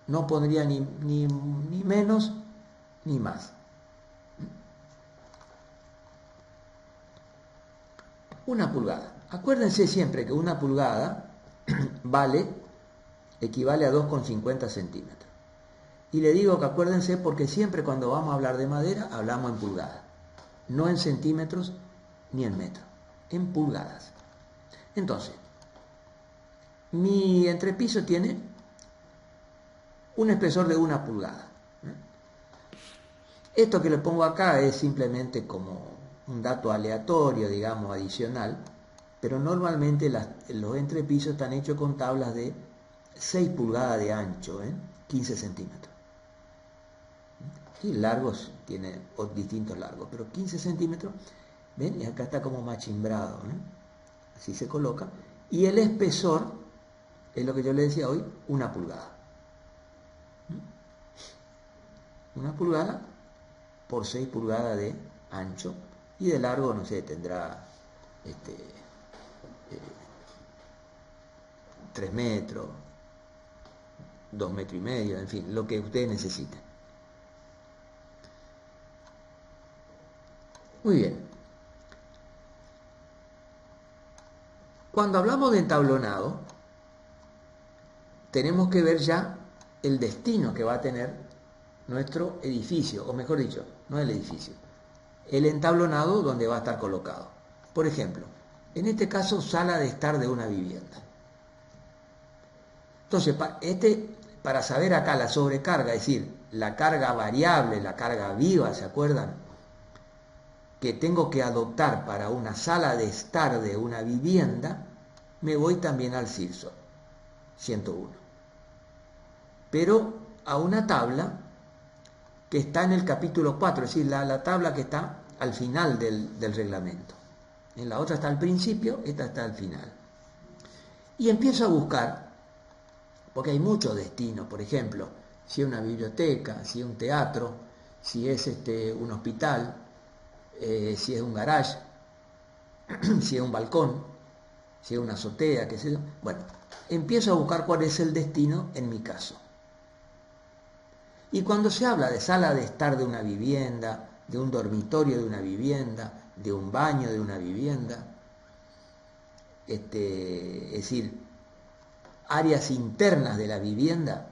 No pondría ni menos ni más. 1 pulgada. Acuérdense siempre que 1 pulgada equivale a 2,50 centímetros. Y le digo que acuérdense porque siempre cuando vamos a hablar de madera hablamos en pulgadas. No en centímetros ni en metros. En pulgadas. Entonces, mi entrepiso tiene un espesor de 1 pulgada. Esto que le pongo acá es simplemente como un dato aleatorio, digamos, adicional, pero normalmente los entrepisos están hechos con tablas de 6 pulgadas de ancho, 15 centímetros. Y largos, tiene distintos largos, pero 15 centímetros, ¿ven? Y acá está como machimbrado, así se coloca. Y el espesor, es lo que yo le decía hoy, 1 pulgada. 1 pulgada por 6 pulgadas de ancho, y de largo, no sé, tendrá 3 metros, 2,5 metros, en fin, lo que ustedes necesiten. Muy bien. Cuando hablamos de entablonado, tenemos que ver ya el destino que va a tener nuestro edificio, o mejor dicho, no el edificio, el entablonado donde va a estar colocado. Por ejemplo, en este caso, sala de estar de una vivienda. Entonces, para saber acá la sobrecarga, es decir, la carga variable, la carga viva, ¿se acuerdan? Que tengo que adoptar para una sala de estar de una vivienda, me voy también al CIRSOC 101. Pero a una tabla que está en el capítulo 4, es decir, la tabla que está al final del reglamento. En la otra está al principio, esta está al final. Y empiezo a buscar, porque hay muchos destinos, por ejemplo, si es una biblioteca, si es un teatro, si es un hospital, si es un garage, si es un balcón, si es una azotea, qué sé yo. Bueno, empiezo a buscar cuál es el destino en mi caso. Y cuando se habla de sala de estar de una vivienda, de un dormitorio de una vivienda, de un baño de una vivienda, es decir, áreas internas de la vivienda,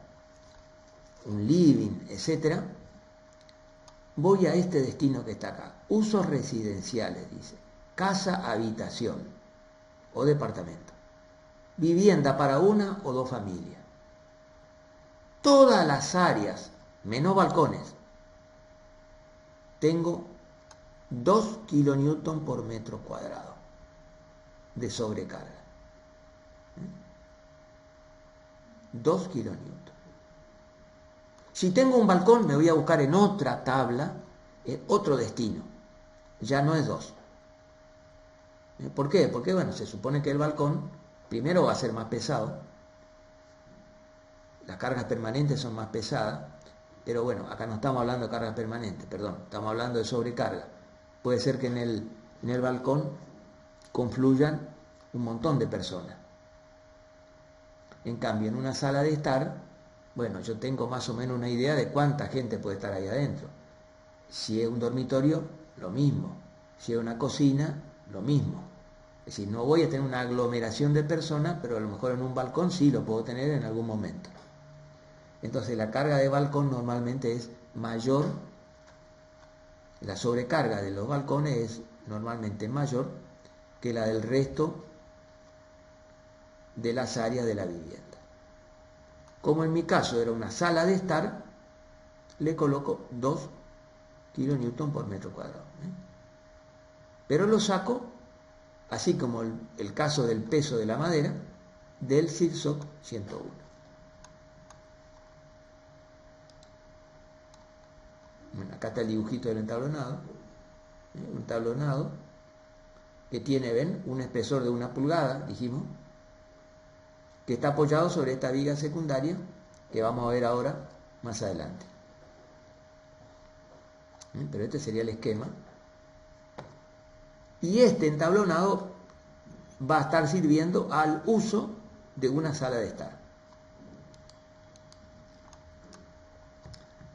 un living, etc., voy a este destino que está acá. Usos residenciales, dice. Casa, habitación o departamento. Vivienda para 1 o 2 familias. Todas las áreas, menos balcones, tengo 2 kilonewton por metro cuadrado de sobrecarga. 2 kilonewton. Si tengo un balcón, me voy a buscar en otra tabla otro destino, ya no es 2. ¿Por qué? Porque bueno, se supone que el balcón primero va a ser más pesado, las cargas permanentes son más pesadas, pero bueno, acá no estamos hablando de cargas permanentes, perdón, estamos hablando de sobrecarga. Puede ser que en el balcón confluyan un montón de personas. En cambio, en una sala de estar, bueno, yo tengo más o menos una idea de cuánta gente puede estar ahí adentro. Si es un dormitorio, lo mismo. Si es una cocina, lo mismo. Es decir, no voy a tener una aglomeración de personas, pero a lo mejor en un balcón sí lo puedo tener en algún momento. Entonces la carga de balcón normalmente es mayor, la sobrecarga de los balcones es normalmente mayor que la del resto de las áreas de la vivienda. Como en mi caso era una sala de estar, le coloco 2 kN por metro cuadrado. Pero lo saco, así como el caso del peso de la madera, del SIRSOC 101. Bueno, acá está el dibujito del entablonado. Un tablonado que tiene, ven, un espesor de 1 pulgada, dijimos, que está apoyado sobre esta viga secundaria que vamos a ver ahora más adelante. Pero este sería el esquema. Y este entablonado va a estar sirviendo al uso de una sala de estar.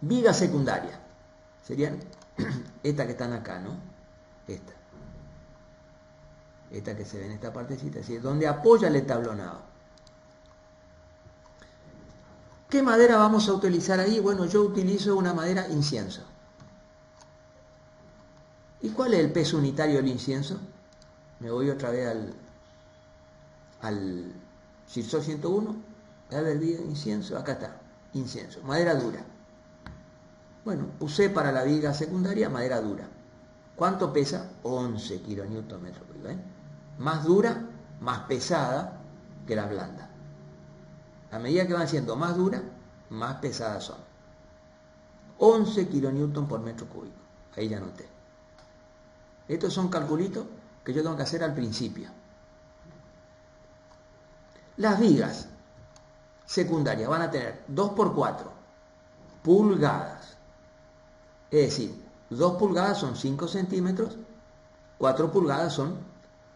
Viga secundaria. Serían estas que están acá, ¿no? Esta que se ve en esta partecita, es decir, donde apoya el entablonado. ¿Qué madera vamos a utilizar ahí? Bueno, yo utilizo una madera incienso. ¿Y cuál es el peso unitario del incienso? Me voy otra vez al SIRSOC 101. A ver, incienso, acá está, incienso, madera dura. Bueno, usé para la viga secundaria madera dura. ¿Cuánto pesa? 11 kN por metro cúbico. Más dura, más pesada que la blanda. A medida que van siendo más duras, más pesadas son. 11 kN por metro cúbico. Ahí ya noté. Estos son calculitos que yo tengo que hacer al principio. Las vigas secundarias van a tener 2 por 4 pulgadas. Es decir, 2 pulgadas son 5 centímetros, 4 pulgadas son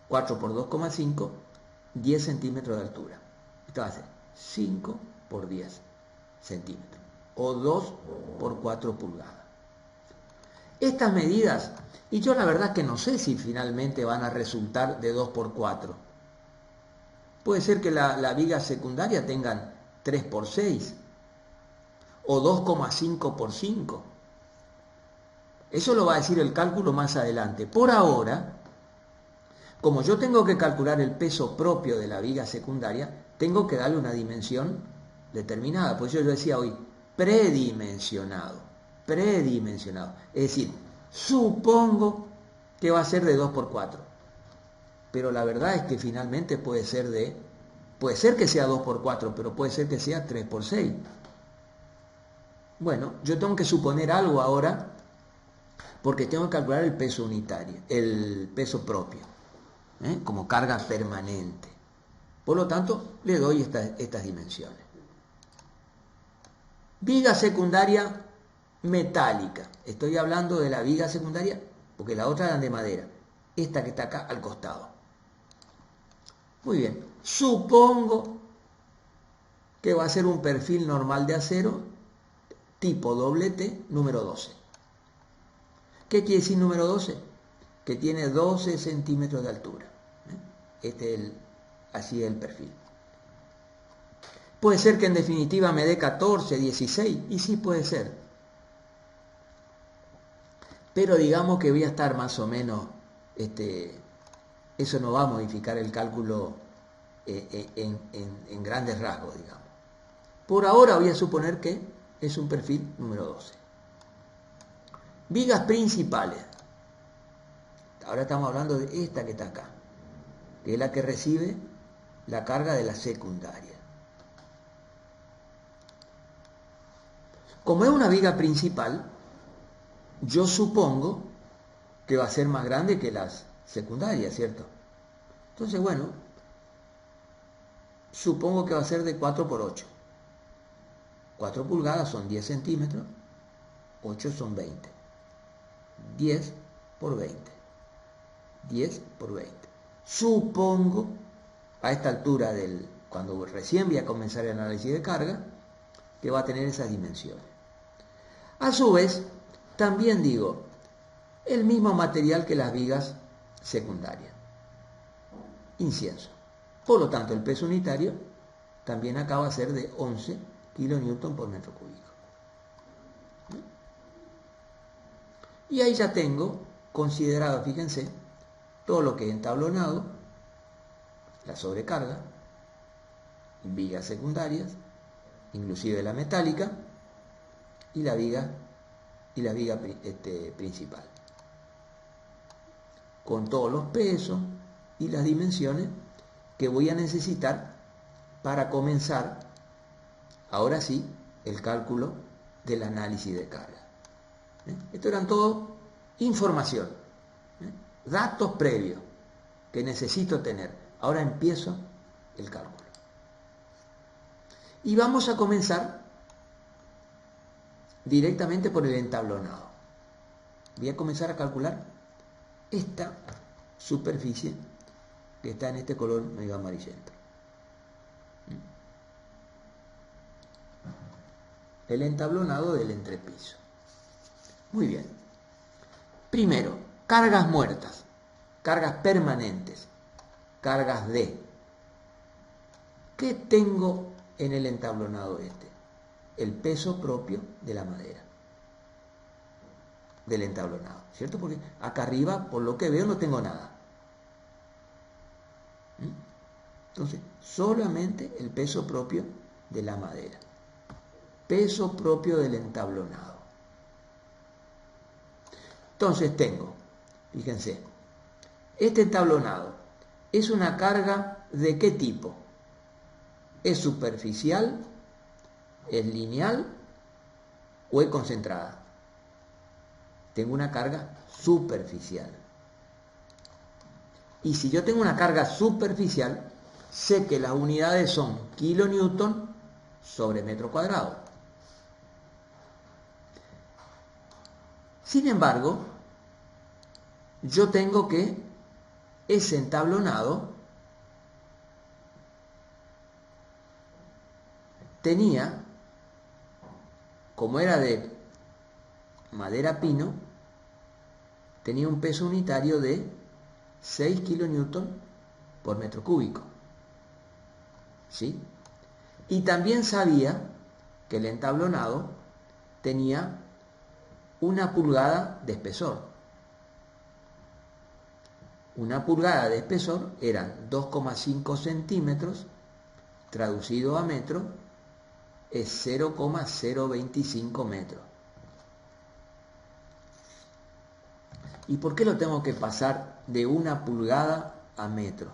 4 por 2,5, 10 centímetros de altura. Esto va a ser 5 por 10 centímetros o 2 por 4 pulgadas. Estas medidas, y yo la verdad que no sé si finalmente van a resultar de 2 por 4. Puede ser que la viga secundaria tengan 3 por 6 o 2,5 por 5. Eso lo va a decir el cálculo más adelante. Por ahora, como yo tengo que calcular el peso propio de la viga secundaria, tengo que darle una dimensión determinada. Por eso yo decía hoy, predimensionado. Es decir, supongo que va a ser de 2 por 4. Pero la verdad es que finalmente puede ser que sea 2 por 4, pero puede ser que sea 3 por 6. Bueno, yo tengo que suponer algo ahora, porque tengo que calcular el peso unitario, el peso propio, como carga permanente. Por lo tanto, le doy estas dimensiones. Viga secundaria metálica. Estoy hablando de la viga secundaria porque la otra era de madera. Esta que está acá al costado. Muy bien. Supongo que va a ser un perfil normal de acero tipo doblete número 12. ¿Qué quiere decir número 12? Que tiene 12 centímetros de altura. Así es el perfil. Puede ser que en definitiva me dé 14, 16, y sí puede ser. Pero digamos que voy a estar más o menos, eso no va a modificar el cálculo en grandes rasgos, digamos. Por ahora voy a suponer que es un perfil número 12. Vigas principales. Ahora estamos hablando de esta que está acá, que es la que recibe la carga de la secundaria. Como es una viga principal, yo supongo que va a ser más grande que las secundarias, ¿cierto? Entonces, bueno, supongo que va a ser de 4 por 8. 4 pulgadas son 10 centímetros, 8 son 20. 10 por 20. 10 por 20. Supongo, a esta altura cuando recién voy a comenzar el análisis de carga, que va a tener esas dimensiones. A su vez, también digo, el mismo material que las vigas secundarias. Incienso. Por lo tanto, el peso unitario también acaba de ser de 11 kilonewton por metro cúbico. Y ahí ya tengo considerado, fíjense, todo lo que es entablonado, la sobrecarga, vigas secundarias, inclusive la metálica, y la viga principal. Con todos los pesos y las dimensiones que voy a necesitar para comenzar, ahora sí, el cálculo del análisis de carga. Esto eran todo información, datos previos que necesito tener. Ahora empiezo el cálculo. Y vamos a comenzar directamente por el entablonado. Voy a comenzar a calcular esta superficie que está en este color medio amarillento. El entablonado del entrepiso. Muy bien. Primero, cargas muertas, cargas permanentes, cargas D. ¿Qué tengo en el entablonado este? El peso propio de la madera, del entablonado, ¿cierto? Porque acá arriba, por lo que veo, no tengo nada. Entonces, solamente el peso propio de la madera. Peso propio del entablonado. Entonces tengo, fíjense, este entablonado es una carga ¿de qué tipo? ¿Es superficial? ¿Es lineal? ¿O es concentrada? Tengo una carga superficial. Y si yo tengo una carga superficial, sé que las unidades son kilonewton sobre metro cuadrado. Sin embargo, yo tengo que ese entablonado tenía, como era de madera pino, tenía un peso unitario de 6 kilonewton por metro cúbico. ¿Sí? Y también sabía que el entablonado tenía 1 pulgada de espesor. 1 pulgada de espesor eran 2,5 centímetros, traducido a metro, es 0,025 metros. ¿Y por qué lo tengo que pasar de 1 pulgada a metro?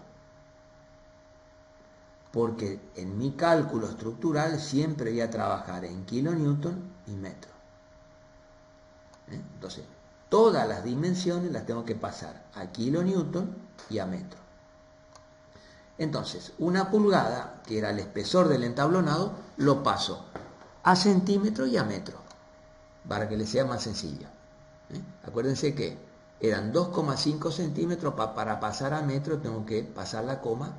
Porque en mi cálculo estructural siempre voy a trabajar en kilonewton y metro. Entonces, todas las dimensiones las tengo que pasar a kilonewton y a metro. Entonces, 1 pulgada, que era el espesor del entablonado, lo paso a centímetro y a metro, para que les sea más sencillo. Acuérdense que eran 2,5 centímetros, para pasar a metro tengo que pasar la coma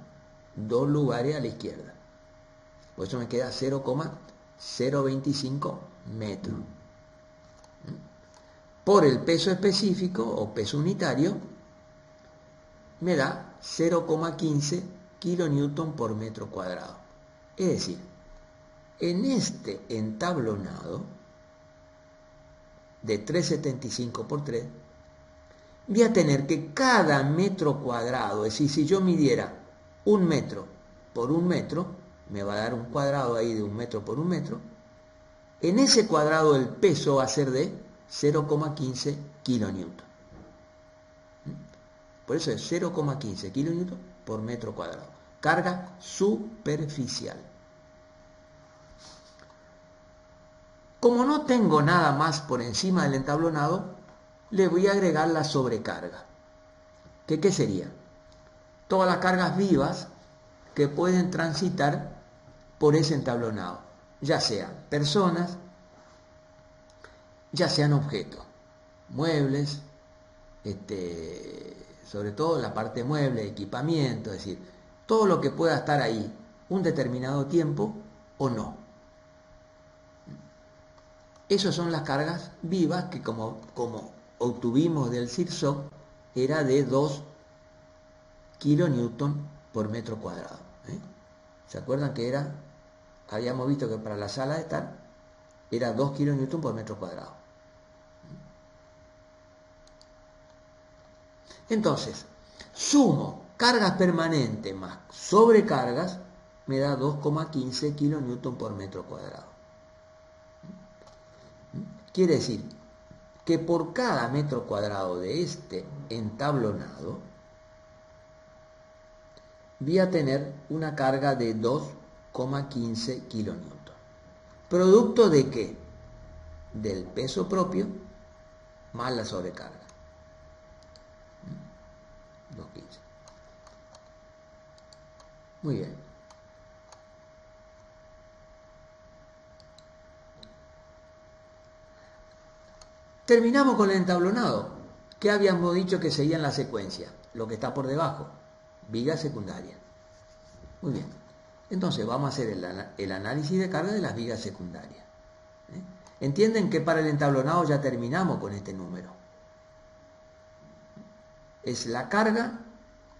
2 lugares a la izquierda. Por eso me queda 0,025 metros. Por el peso específico o peso unitario me da 0,15 kilonewton por metro cuadrado. Es decir, en este entablonado de 3,75 por 3 voy a tener que cada metro cuadrado, es decir, si yo midiera 1 metro por 1 metro, me va a dar un cuadrado ahí de 1 metro por 1 metro. En ese cuadrado el peso va a ser de 0,15 kilonewton. Por eso es 0,15 kilonewton por metro cuadrado. Carga superficial. Como no tengo nada más por encima del entablonado, le voy a agregar la sobrecarga. ¿Qué sería? Todas las cargas vivas que pueden transitar por ese entablonado, ya sean personas, ya sean objetos, muebles, sobre todo la parte mueble, equipamiento, es decir, todo lo que pueda estar ahí un determinado tiempo o no. Esas son las cargas vivas que como obtuvimos del CIRSOC era de 2 kilonewton por metro cuadrado. ¿Se acuerdan que habíamos visto que para la sala de estar era 2 kilonewton por metro cuadrado? Entonces, sumo cargas permanentes más sobrecargas, me da 2,15 kilonewton por metro cuadrado. Quiere decir que por cada metro cuadrado de este entablonado voy a tener una carga de 2,15 kilonewton. ¿Producto de qué? Del peso propio más la sobrecarga. 2,15. Muy bien. Terminamos con el entablonado. ¿Qué habíamos dicho que seguía en la secuencia? Lo que está por debajo. Viga secundaria. Muy bien. Entonces vamos a hacer el análisis de carga de las vigas secundarias. Entienden que para el entablonado ya terminamos con este número. Es la carga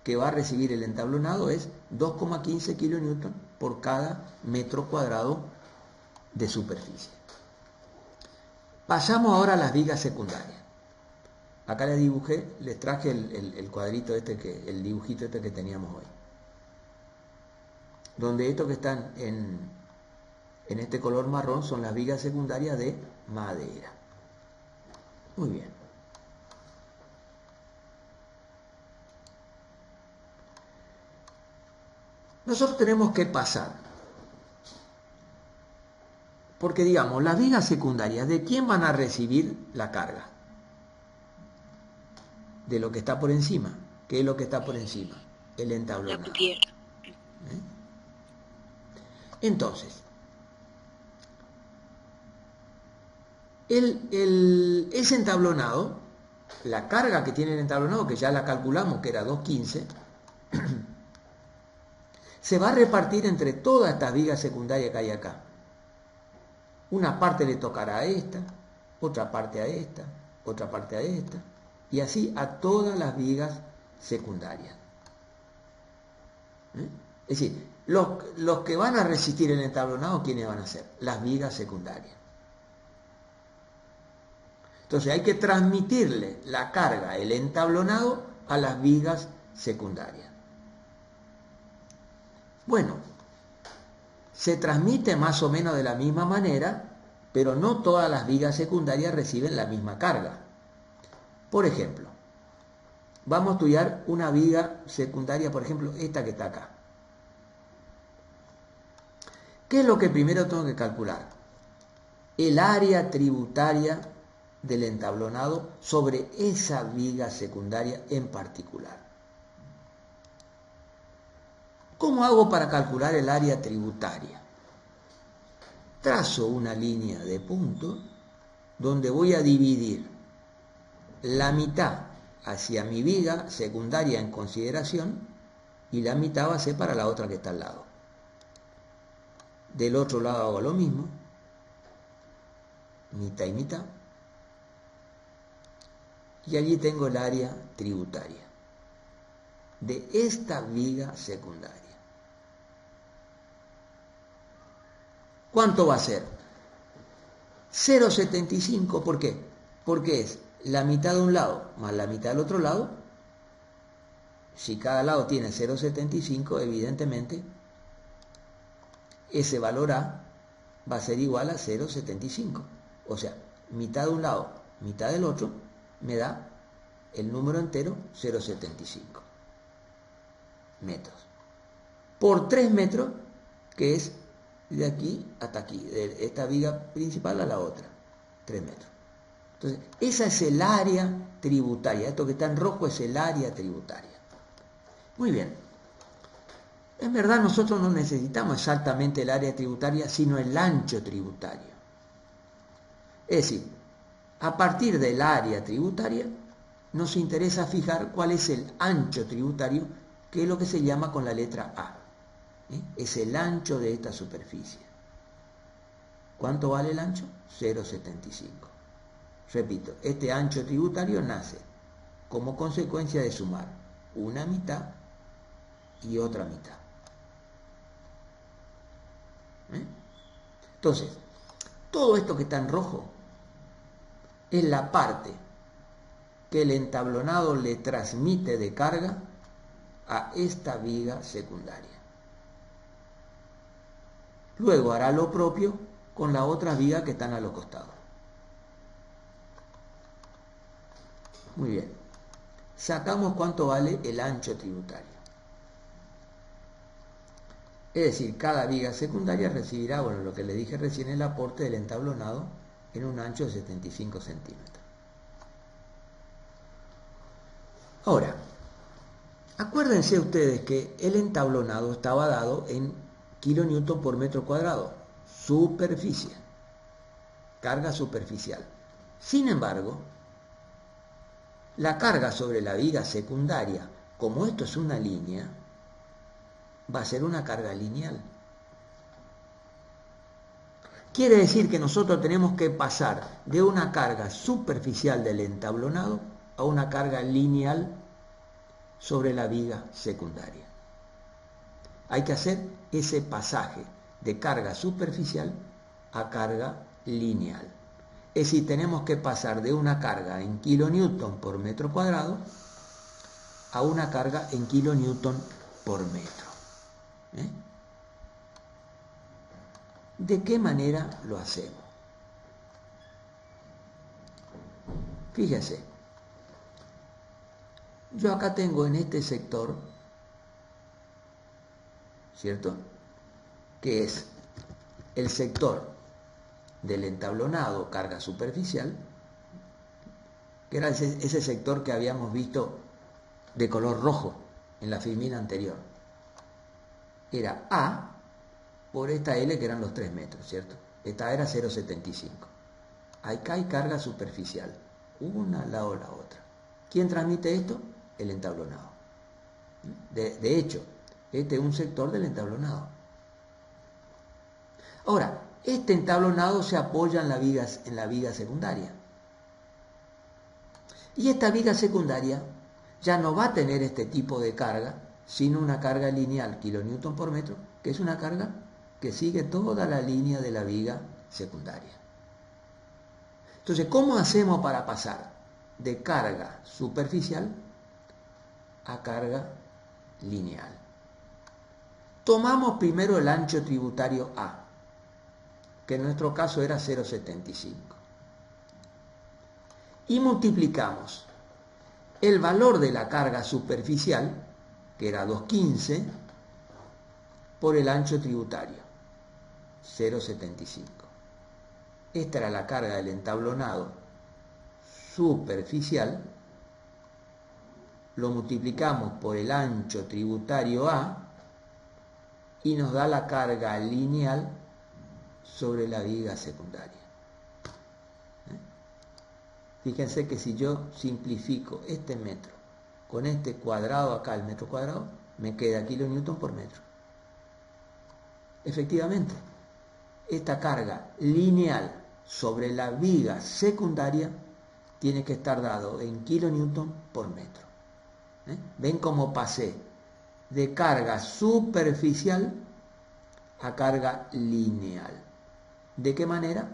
que va a recibir el entablonado, es 2,15 kilonewton por cada metro cuadrado de superficie. Pasamos ahora a las vigas secundarias. Acá les dibujé, les traje el cuadrito el dibujito que teníamos hoy. Donde estos que están en este color marrón son las vigas secundarias de madera. Muy bien. Nosotros tenemos que pasar, porque digamos, las vigas secundarias, ¿de quién van a recibir la carga? De lo que está por encima. ¿Qué es lo que está por encima? El entablonado. Entonces, ese entablonado, la carga que tiene el entablonado, que ya la calculamos que era 2,15, se va a repartir entre todas estas vigas secundarias que hay acá. Una parte le tocará a esta, otra parte a esta, otra parte a esta, y así a todas las vigas secundarias. Es decir, los que van a resistir el entablonado, ¿quiénes van a ser? Las vigas secundarias. Entonces hay que transmitirle la carga, el entablonado, a las vigas secundarias. Bueno, se transmite más o menos de la misma manera, pero no todas las vigas secundarias reciben la misma carga. Por ejemplo, vamos a estudiar una viga secundaria, por ejemplo, esta que está acá. ¿Qué es lo que primero tengo que calcular? El área tributaria del entablonado sobre esa viga secundaria en particular. ¿Cómo hago para calcular el área tributaria? Trazo una línea de punto donde voy a dividir la mitad hacia mi viga secundaria en consideración y la mitad va a ser para la otra que está al lado. Del otro lado hago lo mismo, mitad y mitad, y allí tengo el área tributaria de esta viga secundaria. ¿Cuánto va a ser? 0,75, ¿por qué? Porque es la mitad de un lado más la mitad del otro lado. Si cada lado tiene 0,75, evidentemente ese valor A va a ser igual a 0,75. O sea, mitad de un lado, mitad del otro, me da el número entero 0,75 metros. Por 3 metros, que es de aquí hasta aquí, de esta viga principal a la otra, 3 metros. Entonces, esa es el área tributaria. Esto que está en rojo es el área tributaria. Muy bien. En verdad nosotros no necesitamos exactamente el área tributaria, sino el ancho tributario. Es decir, a partir del área tributaria nos interesa fijar cuál es el ancho tributario, que es lo que se llama con la letra A. Es el ancho de esta superficie. ¿Cuánto vale el ancho? 0,75. Repito, este ancho tributario nace como consecuencia de sumar una mitad y otra mitad. Entonces, todo esto que está en rojo es la parte que el entablonado le transmite de carga a esta viga secundaria. Luego hará lo propio con las otras vigas que están a los costados. Muy bien. Sacamos cuánto vale el ancho tributario. Es decir, cada viga secundaria recibirá, bueno, lo que le dije recién, el aporte del entablonado en un ancho de 75 centímetros. Ahora, acuérdense ustedes que el entablonado estaba dado en kilonewton por metro cuadrado, superficie, carga superficial. Sin embargo, la carga sobre la viga secundaria, como esto es una línea, va a ser una carga lineal. Quiere decir que nosotros tenemos que pasar de una carga superficial del entablonado a una carga lineal sobre la viga secundaria. Hay que hacer ese pasaje de carga superficial a carga lineal. Es decir, tenemos que pasar de una carga en kilonewton por metro cuadrado a una carga en kilonewton por metro. ¿De qué manera lo hacemos? Fíjense, yo acá tengo en este sector, ¿cierto?, que es el sector del entablonado carga superficial, que era ese sector que habíamos visto de color rojo en la filmina anterior. Era A por esta L, que eran los 3 metros, ¿cierto? Esta era 0,75. Acá hay carga superficial, una al lado de la otra. ¿Quién transmite esto? El entablonado. De hecho, este es un sector del entablonado. Ahora, este entablonado se apoya en la viga secundaria. Y esta viga secundaria ya no va a tener este tipo de carga, sino una carga lineal, kilonewton por metro, que es una carga que sigue toda la línea de la viga secundaria. Entonces, ¿cómo hacemos para pasar de carga superficial a carga lineal? Tomamos primero el ancho tributario A, que en nuestro caso era 0,75. Y multiplicamos el valor de la carga superficial, que era 2,15, por el ancho tributario, 0,75. Esta era la carga del entablonado superficial, lo multiplicamos por el ancho tributario A y nos da la carga lineal sobre la viga secundaria. Fíjense que si yo simplifico este metro con este cuadrado acá, el metro cuadrado, me queda kilonewton por metro. Efectivamente, esta carga lineal sobre la viga secundaria tiene que estar dado en kilonewton por metro. ¿Ven cómo pasé de carga superficial a carga lineal? ¿De qué manera?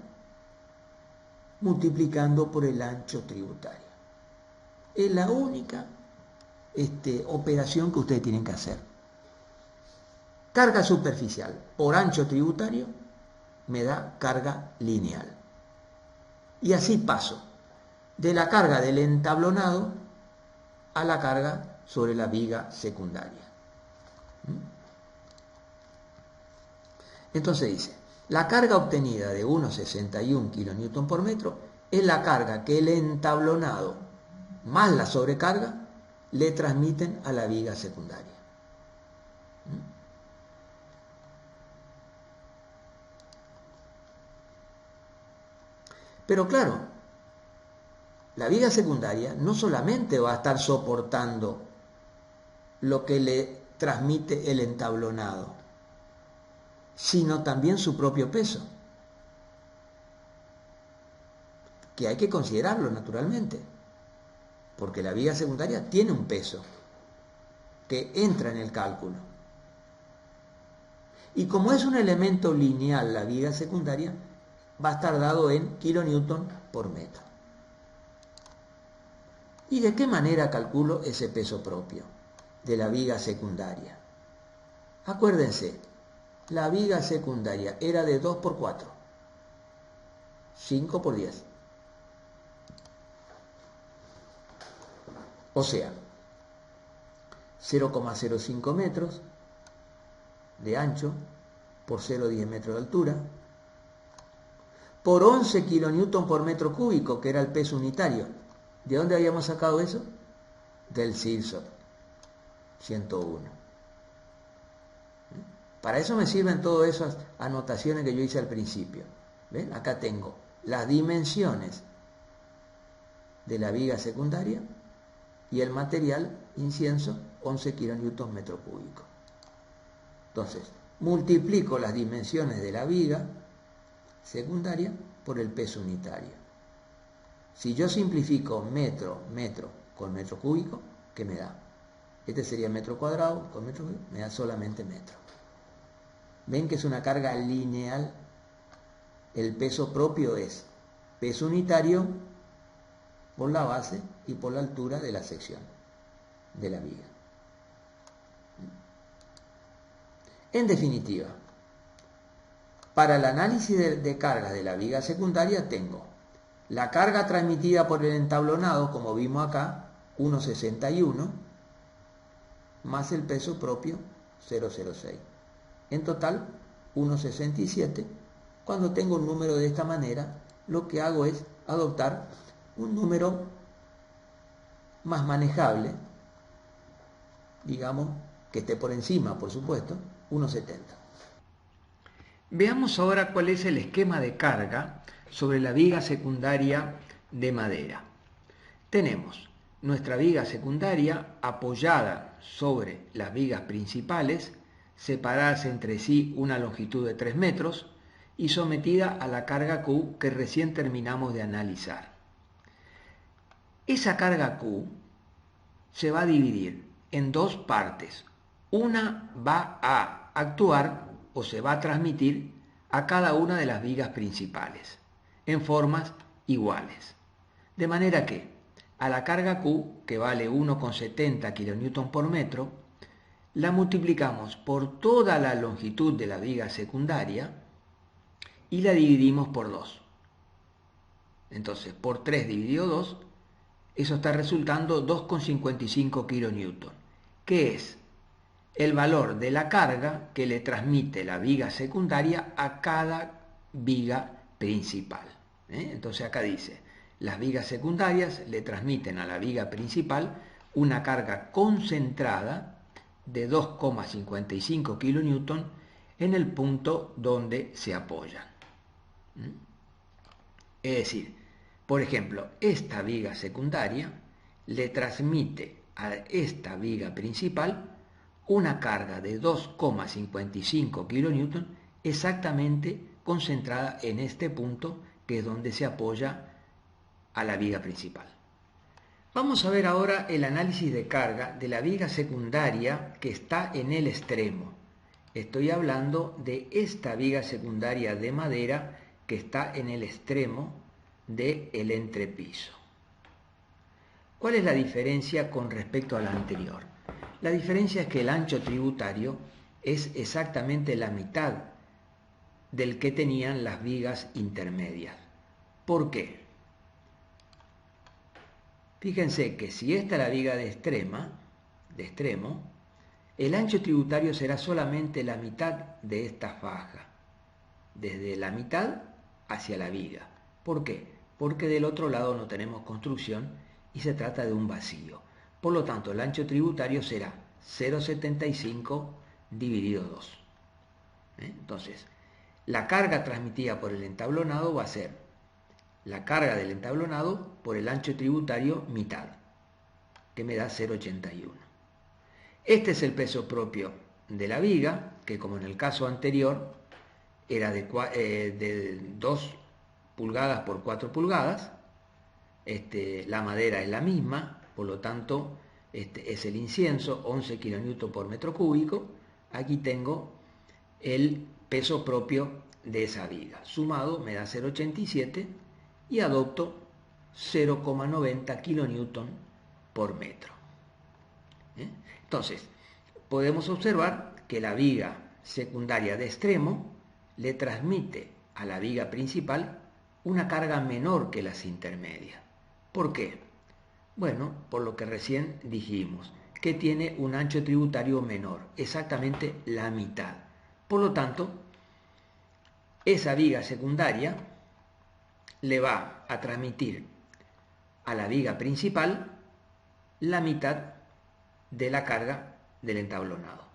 Multiplicando por el ancho tributario. Es la única operación que ustedes tienen que hacer. Carga superficial por ancho tributario me da carga lineal. Y así paso de la carga del entablonado a la carga sobre la viga secundaria. Entonces dice, la carga obtenida de 1,61 kN por metro es la carga que el entablonado más la sobrecarga le transmiten a la viga secundaria. Pero claro, la viga secundaria no solamente va a estar soportando lo que le transmite el entablonado, sino también su propio peso, que hay que considerarlo naturalmente, porque la viga secundaria tiene un peso que entra en el cálculo. Y como es un elemento lineal la viga secundaria, va a estar dado en kilonewton por metro. ¿Y de qué manera calculo ese peso propio de la viga secundaria? Acuérdense, la viga secundaria era de 2 por 4, 5 por 10. O sea, 0,05 metros de ancho por 0,10 metros de altura por 11 kilonewton por metro cúbico, que era el peso unitario. ¿De dónde habíamos sacado eso? Del Silsop 101. Para eso me sirven todas esas anotaciones que yo hice al principio. ¿Ven? Acá tengo las dimensiones de la viga secundaria y el material incienso, 11 kilonewton metro cúbico. Entonces, multiplico las dimensiones de la viga secundaria por el peso unitario. Si yo simplifico metro con metro cúbico, ¿qué me da? Este sería metro cuadrado con metro cúbico, me da solamente metro. ¿Ven que es una carga lineal? El peso propio es peso unitario por la base y por la altura de la sección de la viga. En definitiva, para el análisis de cargas de la viga secundaria tengo la carga transmitida por el entablonado, como vimos acá, 1,61, más el peso propio, 0,06. En total, 1,67. Cuando tengo un número de esta manera, lo que hago es adoptar un número más manejable, digamos, que esté por encima, por supuesto, 1,70. Veamos ahora cuál es el esquema de carga sobre la viga secundaria de madera. Tenemos nuestra viga secundaria apoyada sobre las vigas principales, separadas entre sí una longitud de 3 metros y sometida a la carga Q que recién terminamos de analizar. Esa carga Q se va a dividir en dos partes. Una va a actuar o se va a transmitir a cada una de las vigas principales en formas iguales. De manera que a la carga Q, que vale 1,70 kN por metro, la multiplicamos por toda la longitud de la viga secundaria y la dividimos por 2. Entonces, por 3 dividido 2, eso está resultando 2,55 kN, que es el valor de la carga que le transmite la viga secundaria a cada viga principal. Entonces acá dice, las vigas secundarias le transmiten a la viga principal una carga concentrada de 2,55 kN en el punto donde se apoyan. Es decir, por ejemplo, esta viga secundaria le transmite a esta viga principal una carga de 2,55 kN exactamente concentrada en este punto, que es donde se apoya a la viga principal. Vamos a ver ahora el análisis de carga de la viga secundaria que está en el extremo. Estoy hablando de esta viga secundaria de madera que está en el extremo del entrepiso. ¿Cuál es la diferencia con respecto a la anterior? La diferencia es que el ancho tributario es exactamente la mitad del que tenían las vigas intermedias. ¿Por qué? Fíjense que si esta es la viga de extremo, el ancho tributario será solamente la mitad de esta faja. desde la mitad hacia la viga. ¿Por qué? Porque del otro lado no tenemos construcción y se trata de un vacío. Por lo tanto, el ancho tributario será 0,75 dividido 2. Entonces, la carga transmitida por el entablonado va a ser la carga del entablonado por el ancho tributario mitad, que me da 0,81. Este es el peso propio de la viga, que como en el caso anterior era de 2 pulgadas por 4 pulgadas. La madera es la misma, por lo tanto es el incienso, 11 kN por metro cúbico. Aquí tengo el peso propio de esa viga. Sumado me da 0,87 y adopto 0,90 kN por metro. Entonces, podemos observar que la viga secundaria de extremo le transmite a la viga principal una carga menor que las intermedias. ¿Por qué? Bueno, por lo que recién dijimos, que tiene un ancho tributario menor, exactamente la mitad. Por lo tanto, esa viga secundaria le va a transmitir a la viga principal la mitad de la carga del entablonado.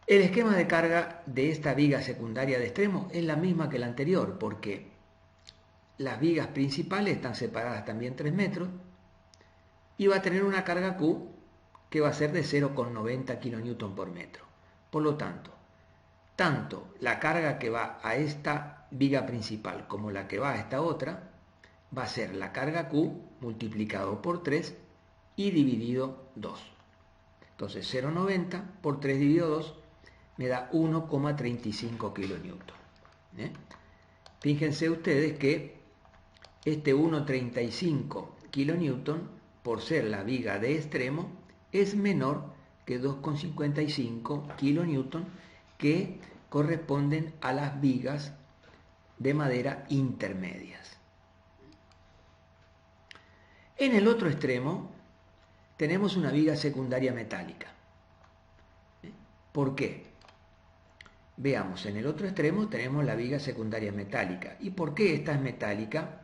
El esquema de carga de esta viga secundaria de extremo es la misma que la anterior, porque las vigas principales están separadas también 3 metros y va a tener una carga Q que va a ser de 0,90 kN por metro. Por lo tanto la carga que va a esta viga principal como la que va a esta otra va a ser la carga Q multiplicado por 3 y dividido 2. Entonces 0,90 por 3 dividido 2 me da 1,35 kN. Fíjense ustedes que este 1,35 kN, por ser la viga de extremo, es menor que 2,55 kN que corresponden a las vigas de madera intermedias. En el otro extremo tenemos una viga secundaria metálica. ¿Por qué? Veamos, en el otro extremo tenemos la viga secundaria metálica. ¿Y por qué esta es metálica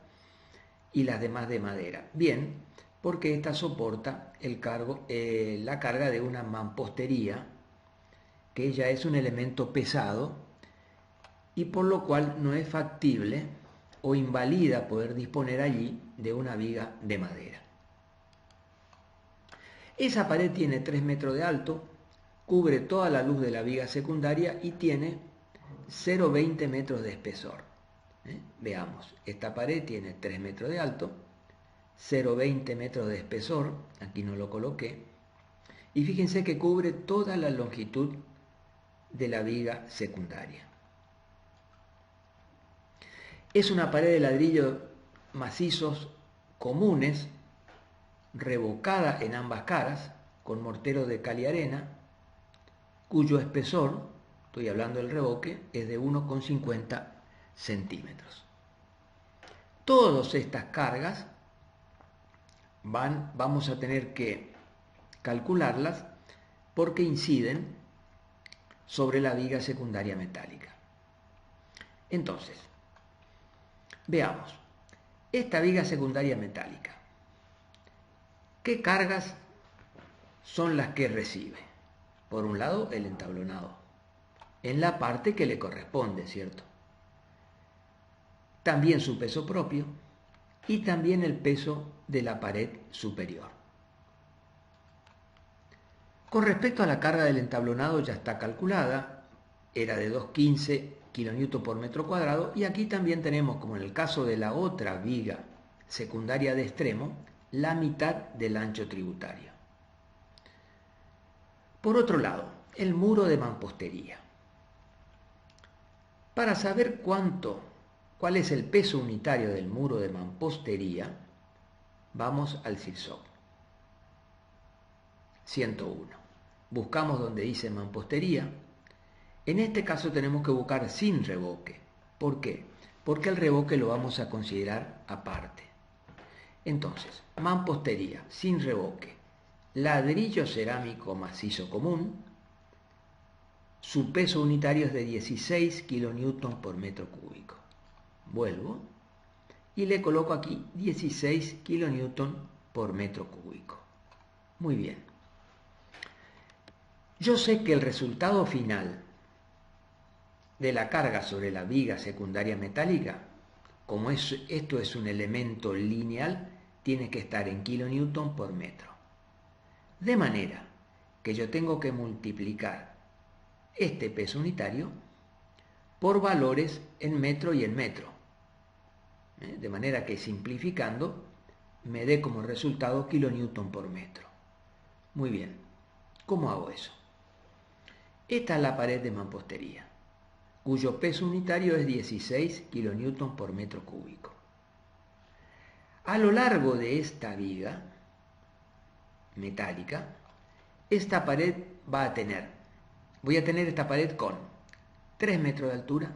y las demás de madera? Bien, porque esta soporta la carga de una mampostería, que ya es un elemento pesado y por lo cual no es factible o invalida poder disponer allí de una viga de madera. Esa pared tiene 3 metros de alto, cubre toda la luz de la viga secundaria y tiene 0,20 metros de espesor. Veamos, esta pared tiene 3 metros de alto, 0,20 metros de espesor, aquí no lo coloqué, y fíjense que cubre toda la longitud de la viga secundaria. Es una pared de ladrillo macizos comunes, revocada en ambas caras, con mortero de cal y arena, cuyo espesor, estoy hablando del revoque, es de 1,50 centímetros. Todas estas cargas vamos a tener que calcularlas porque inciden sobre la viga secundaria metálica. Entonces, veamos, esta viga secundaria metálica, ¿qué cargas son las que recibe? Por un lado, el entablonado, en la parte que le corresponde, ¿cierto? También su peso propio y también el peso de la pared superior. Con respecto a la carga del entablonado ya está calculada, era de 2,15 kN por metro cuadrado y aquí también tenemos, como en el caso de la otra viga secundaria de extremo, la mitad del ancho tributario. Por otro lado, el muro de mampostería. Para saber cuál es el peso unitario del muro de mampostería, vamos al CIRSOC. 101. Buscamos donde dice mampostería. En este caso tenemos que buscar sin revoque. ¿Por qué? Porque el revoque lo vamos a considerar aparte. Entonces, mampostería sin revoque. Ladrillo cerámico macizo común, Su peso unitario es de 16 kilonewton por metro cúbico. Vuelvo y le coloco aquí 16 kilonewton por metro cúbico. Muy bien. Yo sé que el resultado final de la carga sobre la viga secundaria metálica, como esto es un elemento lineal, tiene que estar en kilonewton por metro. De manera que yo tengo que multiplicar este peso unitario por valores en metro y en metro. De manera que simplificando me dé como resultado kilonewton por metro. Muy bien, ¿cómo hago eso? Esta es la pared de mampostería, cuyo peso unitario es 16 kilonewton por metro cúbico. A lo largo de esta viga metálica, esta pared voy a tener esta pared con 3 metros de altura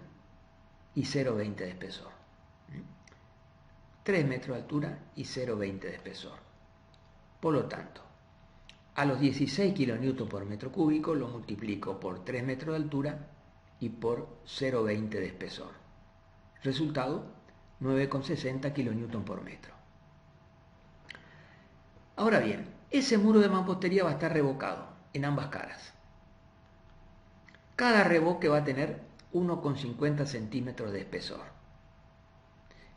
y 0,20 de espesor. 3 metros de altura y 0,20 de espesor. Por lo tanto, a los 16 kilonewton por metro cúbico lo multiplico por 3 metros de altura y por 0,20 de espesor. Resultado, 9,60 kilonewton por metro. Ahora bien, ese muro de mampostería va a estar revocado en ambas caras. Cada revoque va a tener 1,50 centímetros de espesor.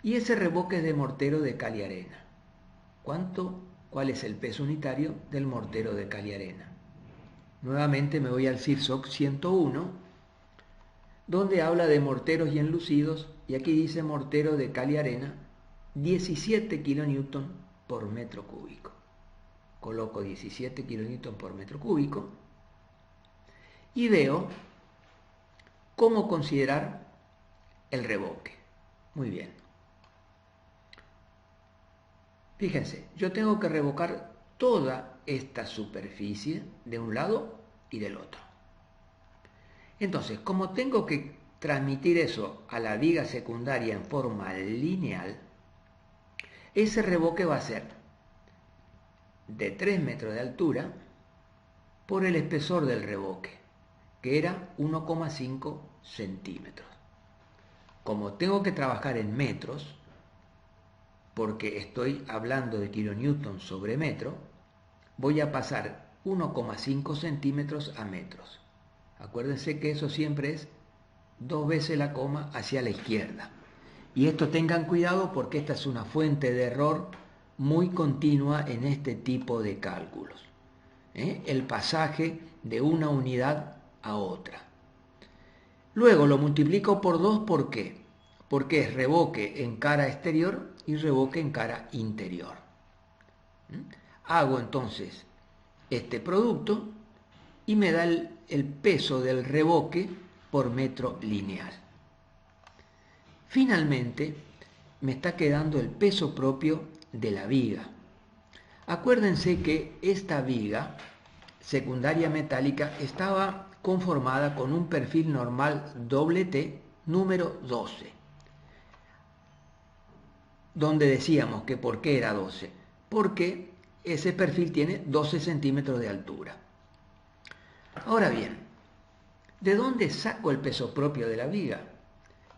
Y ese revoque es de mortero de cal y arena. ¿Cuál es el peso unitario del mortero de cal y arena? Nuevamente me voy al CIRSOC 101, donde habla de morteros y enlucidos, y aquí dice mortero de cal y arena, 17 kilonewton por metro cúbico. Coloco 17 kilonewton por metro cúbico y veo cómo considerar el revoque. Muy bien. Fíjense, yo tengo que revocar toda esta superficie de un lado y del otro. Entonces, como tengo que transmitir eso a la viga secundaria en forma lineal, ese revoque va a ser de 3 metros de altura por el espesor del revoque, que era 1,5 centímetros. Como tengo que trabajar en metros, porque estoy hablando de kilonewton sobre metro, voy a pasar 1,5 centímetros a metros. Acuérdense que eso siempre es 2 veces la coma hacia la izquierda. Y esto tengan cuidado porque esta es una fuente de error muy continua en este tipo de cálculos. El pasaje de una unidad a otra. Luego lo multiplico por 2, ¿por qué? Porque es revoque en cara exterior y revoque en cara interior. Hago entonces este producto y me da el peso del revoque por metro lineal. Finalmente, me está quedando el peso propio de la viga. Acuérdense que esta viga secundaria metálica estaba conformada con un perfil normal doble T número 12, donde decíamos que ¿por qué era 12? Porque ese perfil tiene 12 centímetros de altura. Ahora bien, ¿de dónde saco el peso propio de la viga?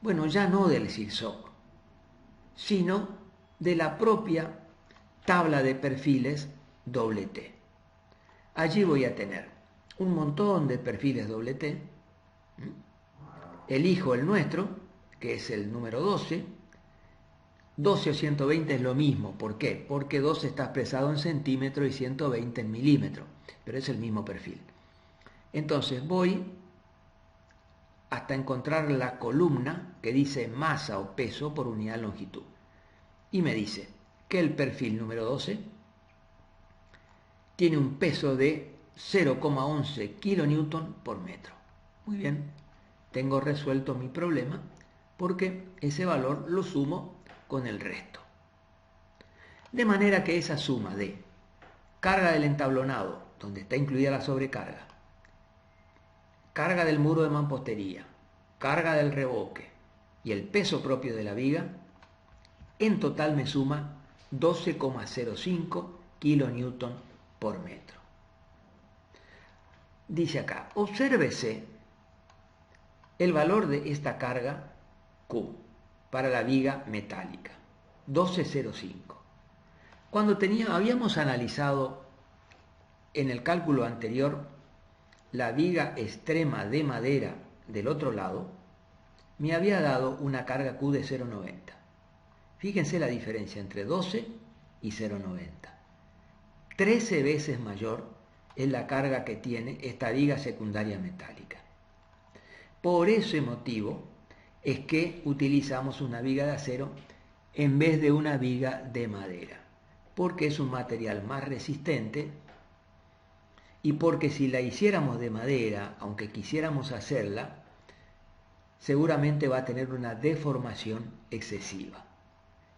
Bueno, ya no del CIRSOC, sino de la propia tabla de perfiles doble T. Allí voy a tener un montón de perfiles doble T. Elijo el nuestro, que es el número 12. 12 o 120 es lo mismo. ¿Por qué? Porque 12 está expresado en centímetros y 120 en milímetros, pero es el mismo perfil. Entonces voy hasta encontrar la columna que dice masa o peso por unidad de longitud. Y me dice que el perfil número 12 tiene un peso de 0,11 kilonewton por metro. Muy bien, tengo resuelto mi problema porque ese valor lo sumo con el resto. De manera que esa suma de carga del entablonado, donde está incluida la sobrecarga, carga del muro de mampostería, carga del revoque y el peso propio de la viga, en total me suma 12,05 kilonewton por metro. Dice acá, obsérvese el valor de esta carga Q para la viga metálica, 12,05. Cuando habíamos analizado en el cálculo anterior la viga extrema de madera del otro lado, me había dado una carga Q de 0,90. Fíjense la diferencia entre 12 y 0,90. 13 veces mayor es la carga que tiene esta viga secundaria metálica. Por ese motivo es que utilizamos una viga de acero en vez de una viga de madera, porque es un material más resistente y porque si la hiciéramos de madera, aunque quisiéramos hacerla, seguramente va a tener una deformación excesiva.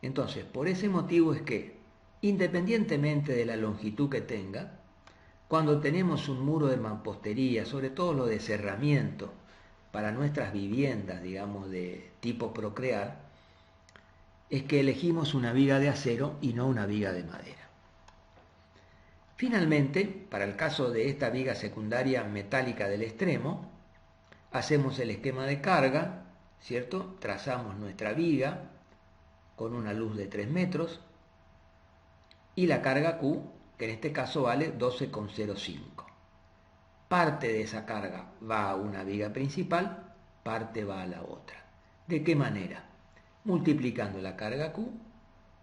Entonces, por ese motivo es que, independientemente de la longitud que tenga, cuando tenemos un muro de mampostería, sobre todo lo de cerramiento, para nuestras viviendas, digamos, de tipo procrear, es que elegimos una viga de acero y no una viga de madera. Finalmente, para el caso de esta viga secundaria metálica del extremo, hacemos el esquema de carga, ¿cierto? Trazamos nuestra viga con una luz de 3 metros y la carga Q, que en este caso vale 12,05. Parte de esa carga va a una viga principal, parte va a la otra. ¿De qué manera? Multiplicando la carga Q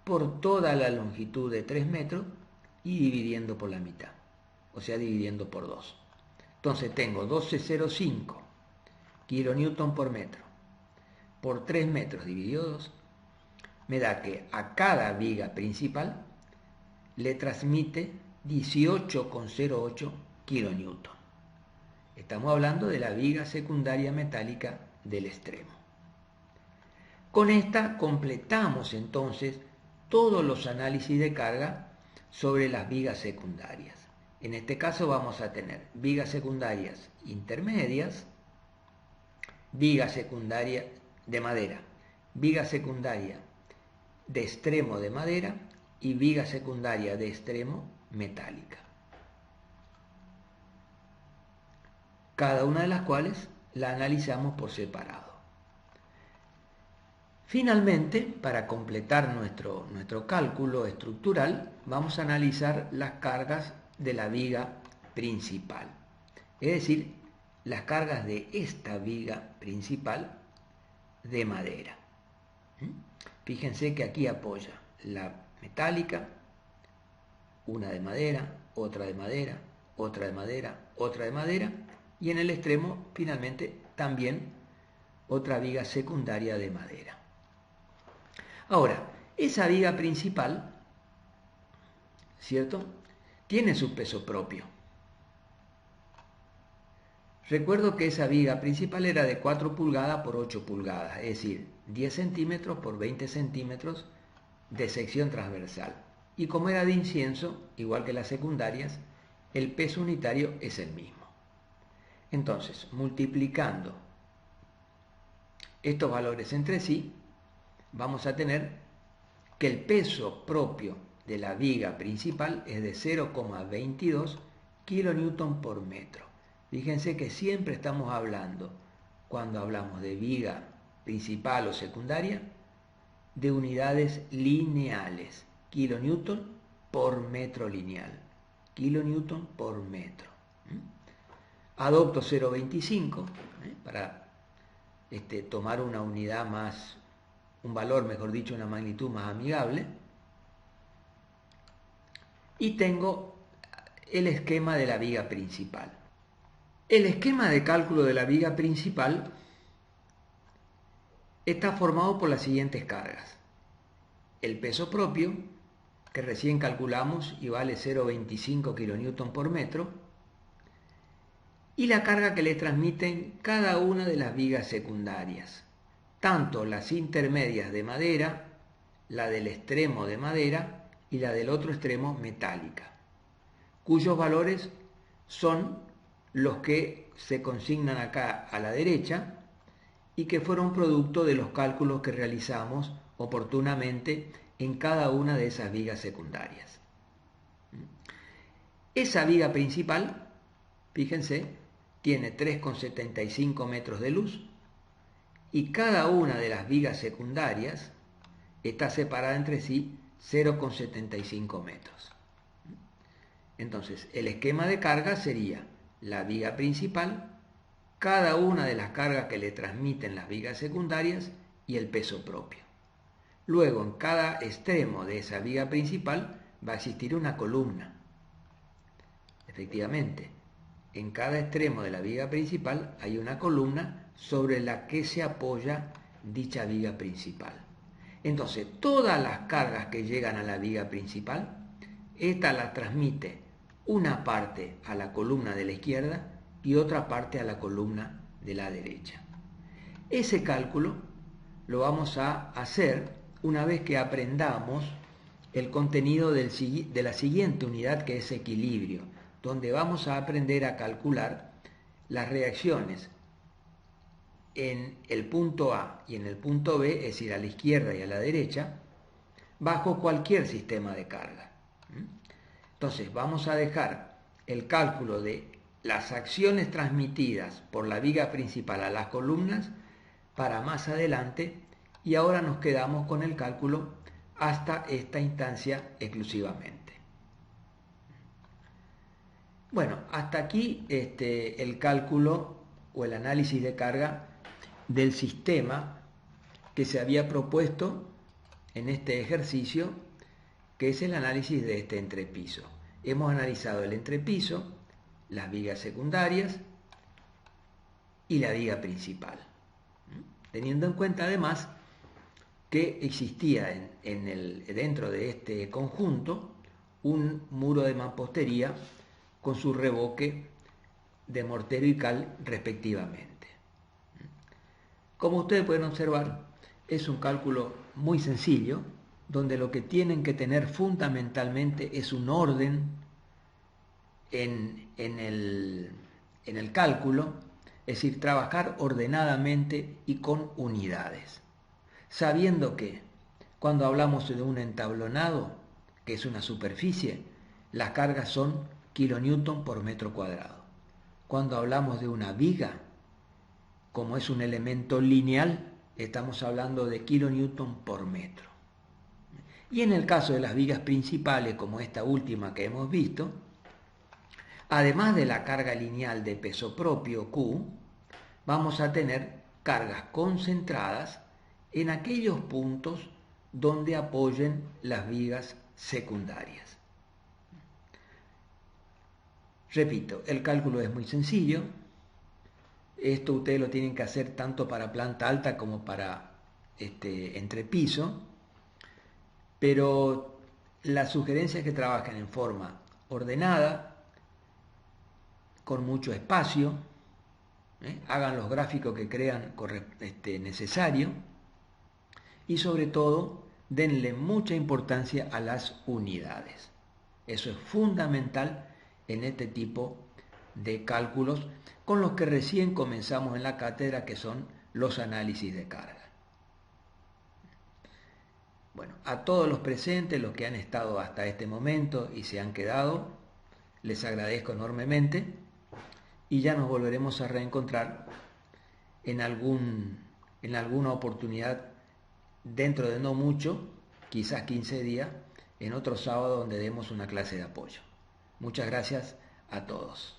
por toda la longitud de 3 metros y dividiendo por la mitad, o sea, dividiendo por 2. Entonces tengo 12,05 kilonewton por metro por 3 metros dividido 2, me da que a cada viga principal le transmite 18,08 kilonewton. Estamos hablando de la viga secundaria metálica del extremo. Con esta completamos entonces todos los análisis de carga sobre las vigas secundarias. En este caso vamos a tener vigas secundarias intermedias, viga secundaria de madera, viga secundaria de extremo de madera y viga secundaria de extremo metálica. Cada una de las cuales la analizamos por separado. Finalmente, para completar nuestro cálculo estructural, vamos a analizar las cargas de la viga principal, es decir, las cargas de esta viga principal de madera. Fíjense que aquí apoya la metálica, una de madera, otra de madera, otra de madera, otra de madera, y en el extremo, finalmente, también otra viga secundaria de madera. Ahora, esa viga principal, ¿cierto?, tiene su peso propio. Recuerdo que esa viga principal era de 4 pulgadas por 8 pulgadas, es decir, 10 centímetros por 20 centímetros de sección transversal. Y como era de incienso, igual que las secundarias, el peso unitario es el mismo. Entonces, multiplicando estos valores entre sí, vamos a tener que el peso propio de la viga principal es de 0,22 kilonewton por metro. Fíjense que siempre estamos hablando, cuando hablamos de viga principal o secundaria, de unidades lineales, kilonewton por metro lineal, kilonewton por metro. Adopto 0,25 para tomar una unidad más, un valor, mejor dicho, una magnitud más amigable. Y tengo el esquema de la viga principal. El esquema de cálculo de la viga principal está formado por las siguientes cargas. El peso propio, que recién calculamos y vale 0,25 kilonewton por metro, y la carga que le transmiten cada una de las vigas secundarias, tanto las intermedias de madera, la del extremo de madera y la del otro extremo metálica, cuyos valores son los que se consignan acá a la derecha y que fueron producto de los cálculos que realizamos oportunamente en cada una de esas vigas secundarias. Esa viga principal, fíjense, tiene 3,75 metros de luz y cada una de las vigas secundarias está separada entre sí 0,75 metros. Entonces, el esquema de carga sería la viga principal, cada una de las cargas que le transmiten las vigas secundarias y el peso propio. Luego, en cada extremo de esa viga principal va a existir una columna. Efectivamente, en cada extremo de la viga principal hay una columna sobre la que se apoya dicha viga principal. Entonces, todas las cargas que llegan a la viga principal, esta la transmite una parte a la columna de la izquierda y otra parte a la columna de la derecha. Ese cálculo lo vamos a hacer una vez que aprendamos el contenido de la siguiente unidad, que es equilibrio, donde vamos a aprender a calcular las reacciones en el punto A y en el punto B, es decir, a la izquierda y a la derecha, bajo cualquier sistema de carga. Entonces vamos a dejar el cálculo de las acciones transmitidas por la viga principal a las columnas para más adelante, y ahora nos quedamos con el cálculo hasta esta instancia exclusivamente. Bueno, hasta aquí el cálculo o el análisis de carga del sistema que se había propuesto en este ejercicio, que es el análisis de este entrepiso. Hemos analizado el entrepiso, las vigas secundarias y la viga principal, teniendo en cuenta además que existía dentro de este conjunto un muro de mampostería con su revoque de mortero y cal respectivamente. Como ustedes pueden observar, es un cálculo muy sencillo, donde lo que tienen que tener fundamentalmente es un orden en el cálculo, es decir, trabajar ordenadamente y con unidades, sabiendo que cuando hablamos de un entablonado, que es una superficie, las cargas son kilonewton por metro cuadrado. Cuando hablamos de una viga, como es un elemento lineal, estamos hablando de kilonewton por metro. Y en el caso de las vigas principales, como esta última que hemos visto, además de la carga lineal de peso propio Q, vamos a tener cargas concentradas en aquellos puntos donde apoyen las vigas secundarias. Repito, el cálculo es muy sencillo. Esto ustedes lo tienen que hacer tanto para planta alta como para entrepiso, pero la sugerencia es que trabajen en forma ordenada, con mucho espacio, hagan los gráficos que crean necesario, y sobre todo denle mucha importancia a las unidades. Eso es fundamental en este tipo de cálculos con los que recién comenzamos en la cátedra, que son los análisis de carga. Bueno, a todos los presentes, los que han estado hasta este momento y se han quedado, les agradezco enormemente, y ya nos volveremos a reencontrar en alguna oportunidad dentro de no mucho, quizás 15 días, en otro sábado donde demos una clase de apoyo. Muchas gracias a todos.